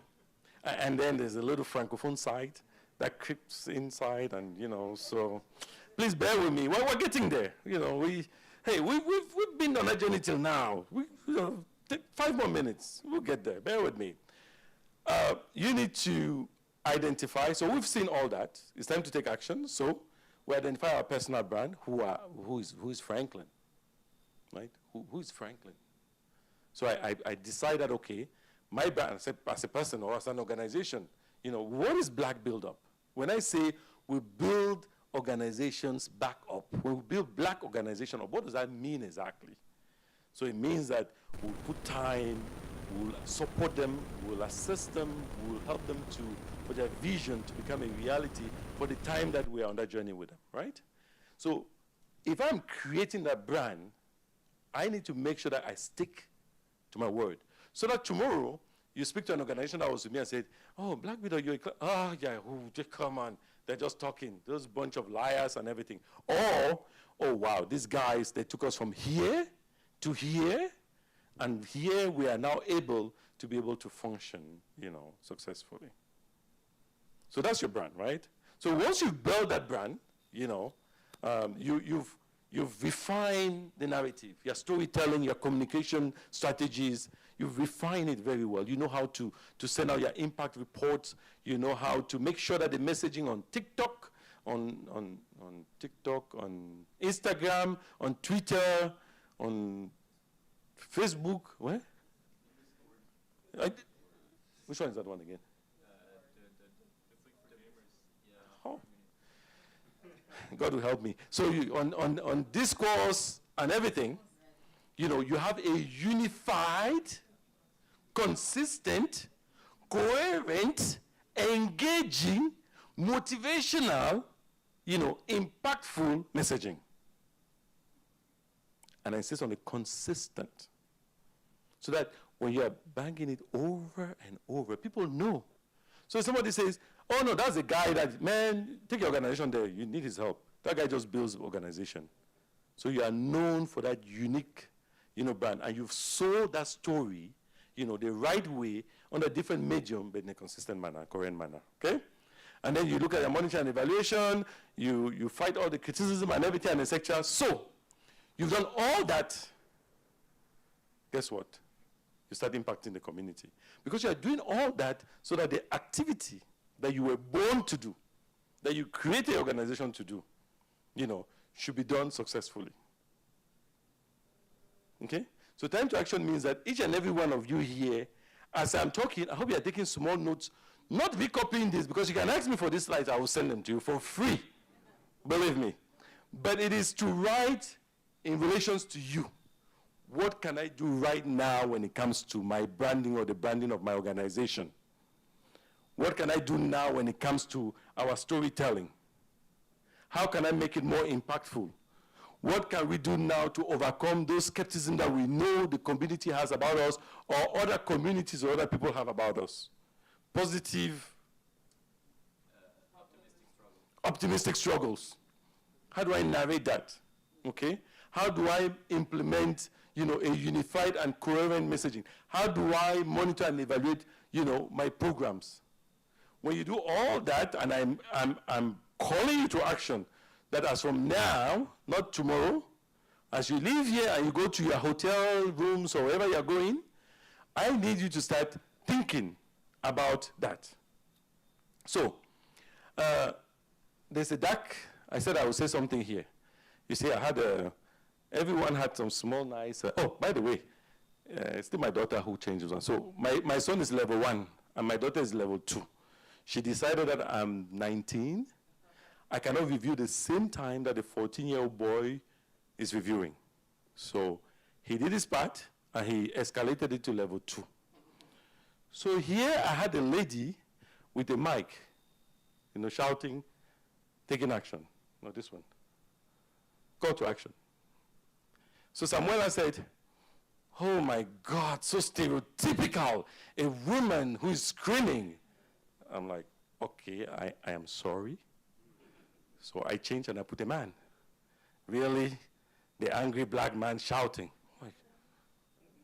E: and then there's a little Francophone side that creeps inside, and, so please bear with me. Well, we're getting there. We've been on that journey till now. Take 5 more minutes. We'll get there. Bear with me. You need to identify. So we've seen all that. It's time to take action. So we identify our personal brand. Who is Franklin, right? Who is Franklin? So I decided, okay, my brand as a person or as an organization, what is Black Build Up? When I say we build organizations back up, when we build Black organization up, what does that mean exactly? So it means that we'll put time, we'll support them, we'll assist them, we'll help them for their vision to become a reality for the time that we are on that journey with them, right? So if I'm creating that brand, I need to make sure that I stick to my word. So that tomorrow, you speak to an organization that was with me and said, oh, Black Widow, you're yeah, come on. They're just talking. Those bunch of liars and everything. Or, oh, wow, these guys, they took us from here to here, and here we are now able to be able to function, successfully. So that's your brand, right? So once you build that brand, you've refined the narrative, your storytelling, your communication strategies. You've refined it very well. You know how to send out your impact reports. You know how to make sure that the messaging on TikTok, on Instagram, on Twitter, on Facebook, where? Which one is that one again?
A: It's like for gamers. Yeah.
E: Oh, God will help me. So you, on discourse and everything, you know, you have a unified, consistent, coherent, engaging, motivational, you know, impactful messaging. And I insist on the consistent. So that when you are banging it over and over, people know. So if somebody says, oh no, that's the guy that, man, take your organization there, you need his help. That guy just builds organization. So you are known for that unique, you know, brand. And you've sold that story, you know, the right way on a different medium, but in a consistent manner, coherent manner, okay? And then you look at your monitoring and evaluation, you fight all the criticism and everything and etc. So you've done all that. Guess what? You start impacting the community. Because you are doing all that so that the activity that you were born to do, that you create the organization to do, you know, should be done successfully. Okay? So time to action means that each and every one of you here, as I'm talking, I hope you are taking small notes, not be copying this, because you can ask me for these slides, I will send them to you for free. Believe me. But it is to write in relations to you. What can I do right now when it comes to my branding or the branding of my organization? What can I do now when it comes to our storytelling? How can I make it more impactful? What can we do now to overcome those skepticism that we know the community has about us or other communities or other people have about us? Positive, optimistic struggles. How do I narrate that? Okay? How do I implement, you know, a unified and coherent messaging? How do I monitor and evaluate, you know, my programs? When you do all that, and I'm calling you to action, that as from now, not tomorrow, as you leave here and you go to your hotel rooms or wherever you're going, I need you to start thinking about that. So, there's a dark, I said I would say something here. You see, I had everyone had some small, nice, oh, by the way, it's still my daughter who changes one. So my son is level 1, and my daughter is level 2. She decided that I'm 19. I cannot review the same time that the 14-year-old boy is reviewing. So he did his part, and he escalated it to level 2. So here I had a lady with a mic, you know, shouting, taking action. No, this one. Call to action. So Samuela said, oh my God, so stereotypical, a woman who is screaming. I'm like, okay, I am sorry. So I changed and I put a man. Really? The angry black man shouting. Like,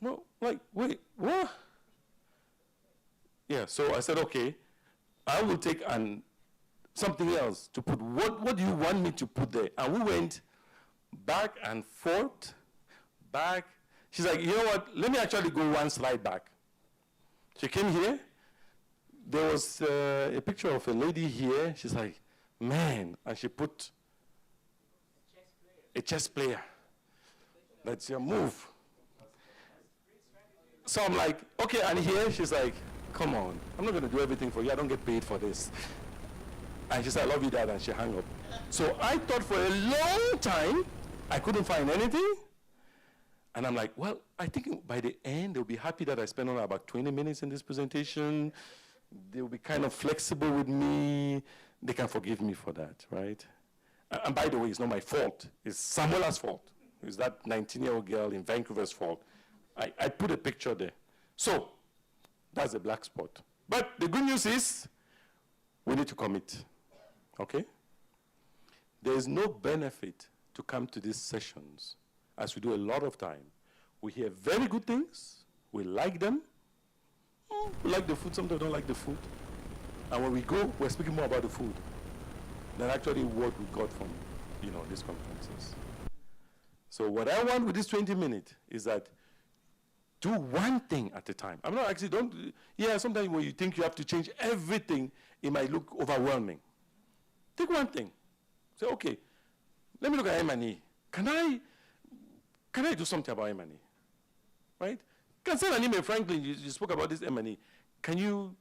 E: no, like, wait, what? Yeah, so I said, okay, I will take something else to put. What do you want me to put there? And we went back and forth, back. She's like, you know what, let me actually go one slide back. She came here. There was a picture of a lady here. She's like, man, and she put a chess player. That's your move. So I'm like, okay, and here she's like, come on, I'm not going to do everything for you. I don't get paid for this. And she said, I love you, Dad, and she hung up. So I thought for a long time, I couldn't find anything. And I'm like, well, I think by the end, they'll be happy that I spent only about 20 minutes in this presentation. They'll be kind of flexible with me. They can forgive me for that, right? And by the way, it's not my fault. It's Samuela's fault. It's that 19-year-old girl in Vancouver's fault. I put a picture there. So that's a black spot. But the good news is we need to commit, okay? There is no benefit to come to these sessions, as we do a lot of time. We hear very good things. We like them. We like the food. Sometimes we don't like the food. And when we go, we're speaking more about the food than actually what we got from, you know, these conferences. So what I want with this 20 minutes is that do one thing at a time. I'm not actually, sometimes when you think you have to change everything, it might look overwhelming. Take one thing. Say, okay, let me look at M&E. Can I do something about M&E? Right? Can send an email, Franklin, you spoke about this M&E. Do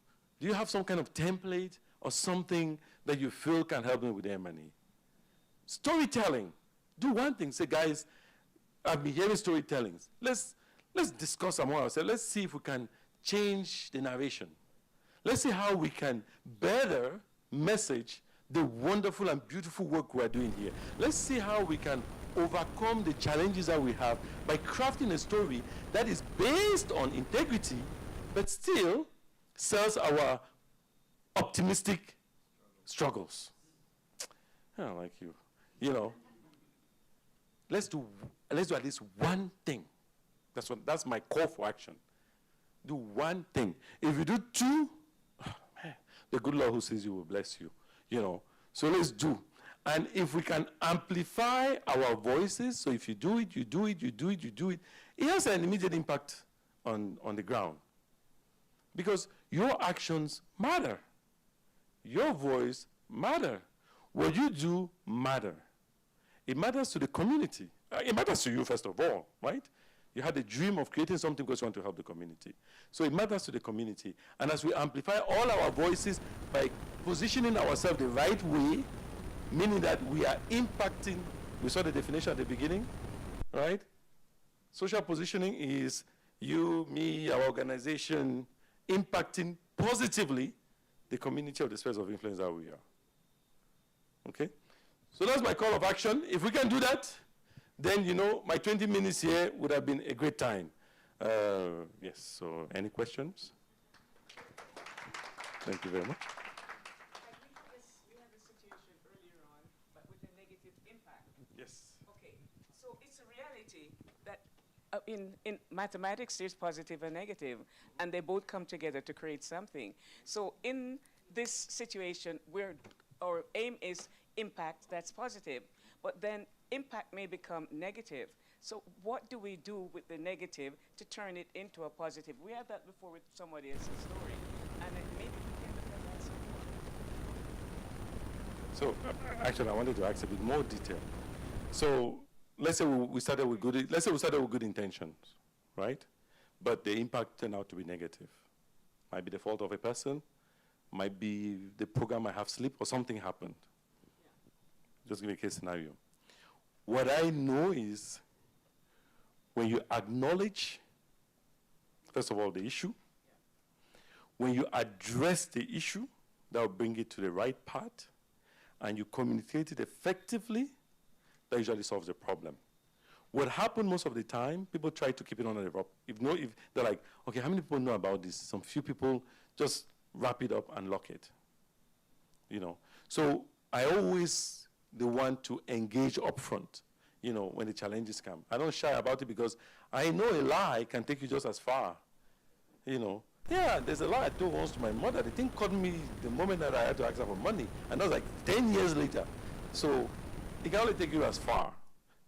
E: you have some kind of template or something that you feel can help me with the M&E? Storytelling. Do one thing. Say, guys, I've been hearing storytellings. Let's discuss among ourselves. Let's see if we can change the narration. Let's see how we can better message the wonderful and beautiful work we're doing here. Let's see how we can overcome the challenges that we have by crafting a story that is based on integrity, but still sells our optimistic struggles. I don't like you. You know, let's do at least one thing. That's my call for action. Do one thing. If you do two, oh, man, the good Lord who sees you will bless you. You know, so let's do. And if we can amplify our voices, so if you do it, you do it, you do it, you do it, it has an immediate impact on the ground. Because your actions matter. Your voice matter. What you do matter. It matters to the community. It matters to you first of all, right? You had a dream of creating something because you want to help the community. So it matters to the community. And as we amplify all our voices by positioning ourselves the right way, meaning that we are impacting, we saw the definition at the beginning, right? Social positioning is you, me, our organization, impacting positively the community of the spheres of influence that we are. Okay? So that's my call of action. If we can do that, then, you know, my 20 minutes here would have been a great time. Yes, so any questions? Thank you very much.
M: I think we had a situation earlier on, but with a negative impact.
E: Yes.
M: Okay, so it's a reality that in mathematics there's positive and negative, and they both come together to create something. So in this situation, our aim is impact that's positive, but then impact may become negative. So what do we do with the negative to turn it into a positive? We had that before with somebody else's story, and maybe we can look at that some more.
E: So actually, I wanted to ask a bit more detail. So let's say we started with good intentions, right? But the impact turned out to be negative. Might be the fault of a person, might be the program might have slipped, or something happened. Just give me a case scenario. What I know is when you acknowledge, first of all, the issue, when you address the issue, that will bring it to the right path, and you communicate it effectively, that usually solves the problem. What happens most of the time, people try to keep it under the rope. If they're like, okay, how many people know about this? Some few people just wrap it up and lock it. You know, so I always the one to engage upfront, you know, when the challenges come. I don't shy about it because I know a lie can take you just as far. You know, yeah, there's a lie I told once to my mother. The thing caught me the moment that I had to ask her for money, and that was like 10 years later. So it can only take you as far.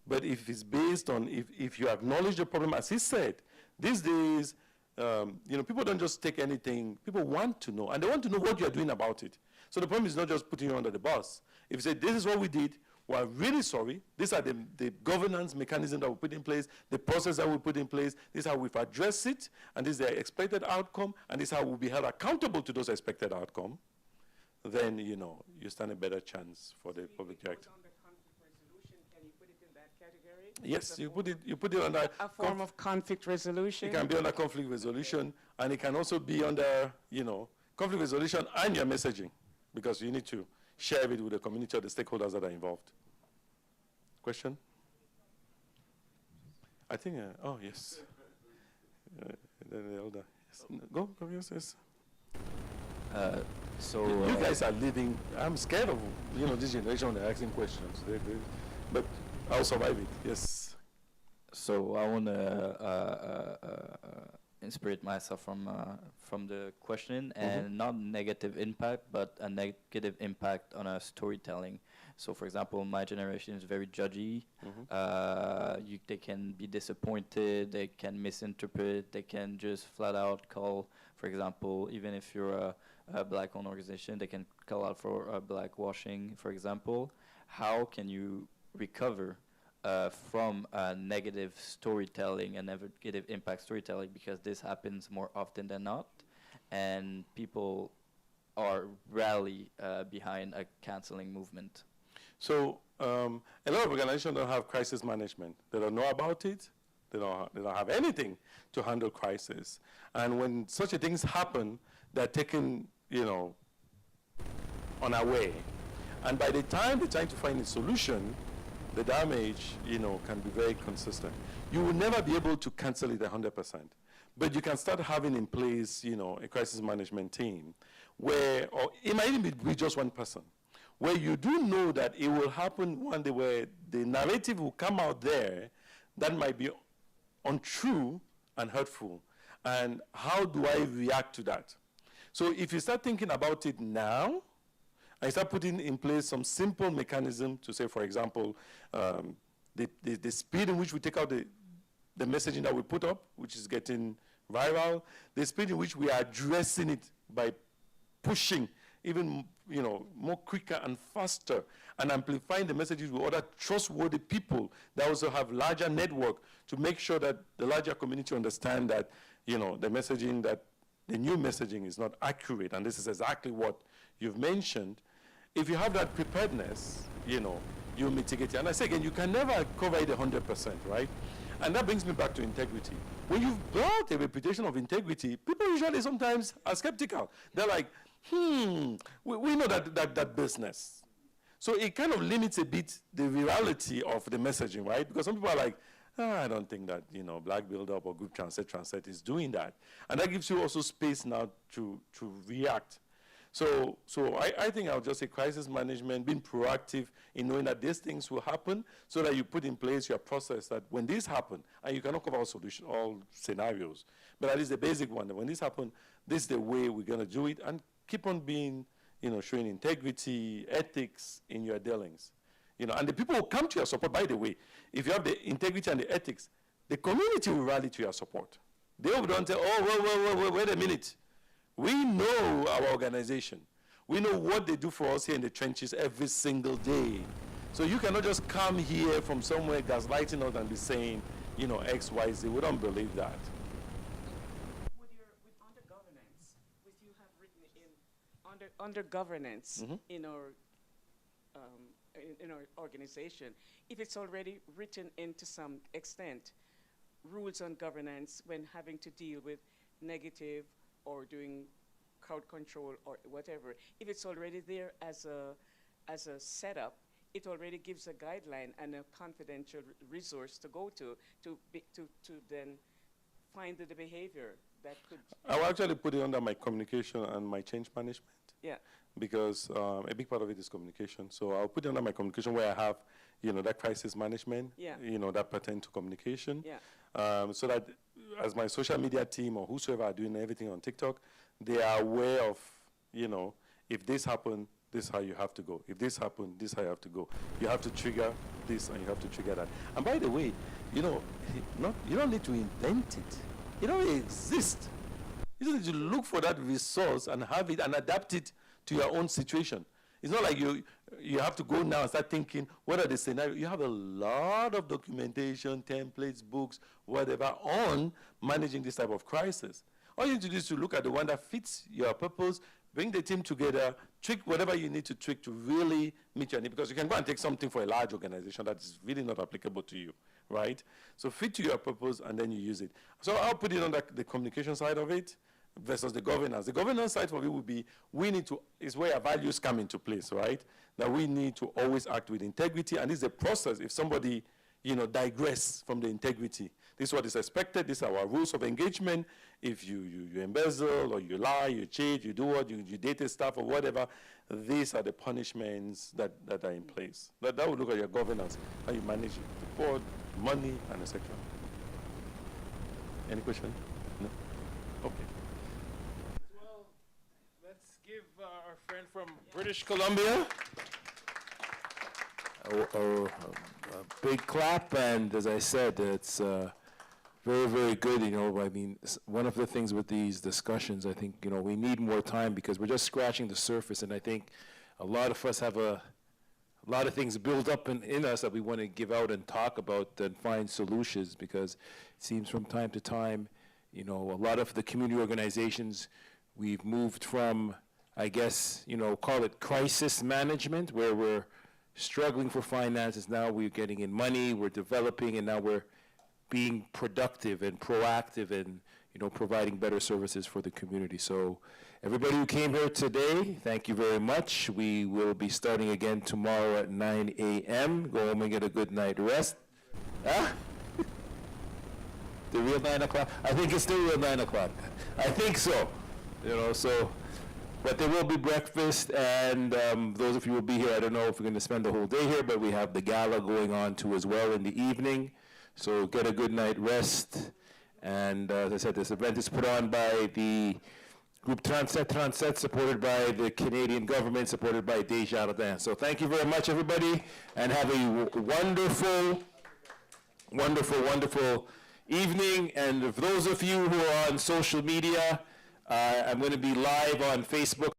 E: But if it's based on, if you acknowledge the problem, as he said, these days, you know, people don't just take anything. People want to know, and they want to know what you're doing about it. So the problem is not just putting you under the bus. If you say, this is what we did, we're really sorry, these are the governance mechanism that we put in place, the process that we put in place, this is how we've addressed it, and this is the expected outcome, and this is how we'll be held accountable to those expected outcome, then, you know, you stand a better chance for the public to act.
M: Can you put it in that category?
E: Yes, you put it under
M: a form of conflict resolution.
E: It can be under conflict resolution, and it can also be under, you know, conflict resolution and your messaging, because you need to share it with the community or the stakeholders that are involved. Question? I think, oh, yes. The elder. Yes. Go, yes. You guys are leading. I'm scared of, you know, this generation when they're asking questions. But I'll survive it, yes.
D: So I want to inspire myself from the question, and not negative impact, but a negative impact on our storytelling. So for example, my generation is very judgy. They can be disappointed, they can misinterpret, they can just flat out call, for example, even if you're a black-owned organization, they can call out for blackwashing, for example. How can you recover from negative storytelling and negative impact storytelling, because this happens more often than not, and people are rally behind a canceling movement?
E: So A lot of organizations don't have crisis management. They don't know about it. They don't have anything to handle crisis. And when such a things happen, they're taken, on our way. And by the time they're trying to find a solution, the damage, can be very consistent. You will never be able to cancel it 100%. But you can start having in place, a crisis management team where, or it might even be just one person, where you do know that it will happen one day where the narrative will come out there that might be untrue and hurtful. And how do I react to that? So if you start thinking about it now, and start putting in place some simple mechanism to say, for example, the speed in which we take out the messaging that we put up, which is getting viral, the speed in which we are addressing it by pushing even more quicker and faster and amplifying the messages with other trustworthy people that also have larger network to make sure that the larger community understand that the messaging, that the new messaging is not accurate, and this is exactly what you've mentioned. If you have that preparedness, you mitigate it. And I say again, you can never cover it 100%, right? And that brings me back to integrity. When you've built a reputation of integrity, people usually sometimes are skeptical. They're like, we know that business. So it kind of limits a bit the virality of the messaging, right? Because some people are like, I don't think that, Black Build Up or Group Translate is doing that. And that gives you also space now to react. So I think I'll just say crisis management, being proactive in knowing that these things will happen so that you put in place your process that when this happen, and you cannot cover all scenarios, but at least the basic one, that when this happen, this is the way we're going to do it, and keep on being, showing integrity, ethics in your dealings. And the people who come to your support, by the way, if you have the integrity and the ethics, the community will rally to your support. They will don't say, oh, wait a minute. We know our organization. We know what they do for us here in the trenches every single day. So you cannot just come here from somewhere gaslighting us and be saying, X, Y, Z. We don't believe that.
M: With under governance, with you have written in under governance in our organization, if it's already written into some extent, rules on governance when having to deal with negative or doing crowd control or whatever, if it's already there as a setup, it already gives a guideline and a confidential resource to go to then find the behavior that could.
E: I will actually put it under my communication and my change management.
M: Yeah.
E: Because a big part of it is communication. So I'll put it under my communication where I have, that crisis management, that pertain to communication.
M: Yeah.
E: So that as my social media team or whosoever are doing everything on TikTok, they are aware of, if this happens, this is how you have to go. If this happens, this is how you have to go. You have to trigger this and you have to trigger that. And by the way, you don't need to invent it. It already exists. You just need to look for that resource and have it and adapt it to your own situation. It's not like you have to go now and start thinking, what are the scenarios? You have a lot of documentation, templates, books, whatever, on managing this type of crisis. All you need to do is to look at the one that fits your purpose, bring the team together, tweak whatever you need to tweak to really meet your need. Because you can go and take something for a large organization that is really not applicable to you, right? So fit to your purpose, and then you use it. So I'll put it on the communication side of it versus the governance. The governance side for it would be, is where our values come into place, right? That we need to always act with integrity, and this is a process. If somebody, digress from the integrity, this is what is expected, these are our rules of engagement. If you embezzle, or you lie, you cheat, you do what, you date staff or whatever, these are the punishments that are in place. That would look at your governance, how you manage the board, money, and etc. Any question? No? Okay.
A: Well, let's give our friend from British Columbia a big clap. And as I said, it's very, very good. I mean, one of the things with these discussions, I think, we need more time because we're just scratching the surface. And I think a lot of us have a lot of things built up in us that we want to give out and talk about and find solutions, because it seems from time to time, a lot of the community organizations, we've moved from, I guess, call it crisis management, where we're, struggling for finances. Now we're getting in money, we're developing, and now we're being productive and proactive and, you know, providing better services for the community. So everybody who came here today, thank you very much. We will be starting again tomorrow at 9 a.m. Go home and get a good night rest. Huh? The real 9 o'clock? I think it's the real 9 o'clock. I think so. You know, so, but there will be breakfast, and those of you who will be here, I don't know if we're going to spend the whole day here, but we have the gala going on too as well in the evening. So get a good night rest. And as I said, this event is put on by the group Transet, supported by the Canadian government, supported by Desjardins. So thank you very much, everybody, and have a wonderful, wonderful, wonderful evening. And for those of you who are on social media, I'm going to be live on Facebook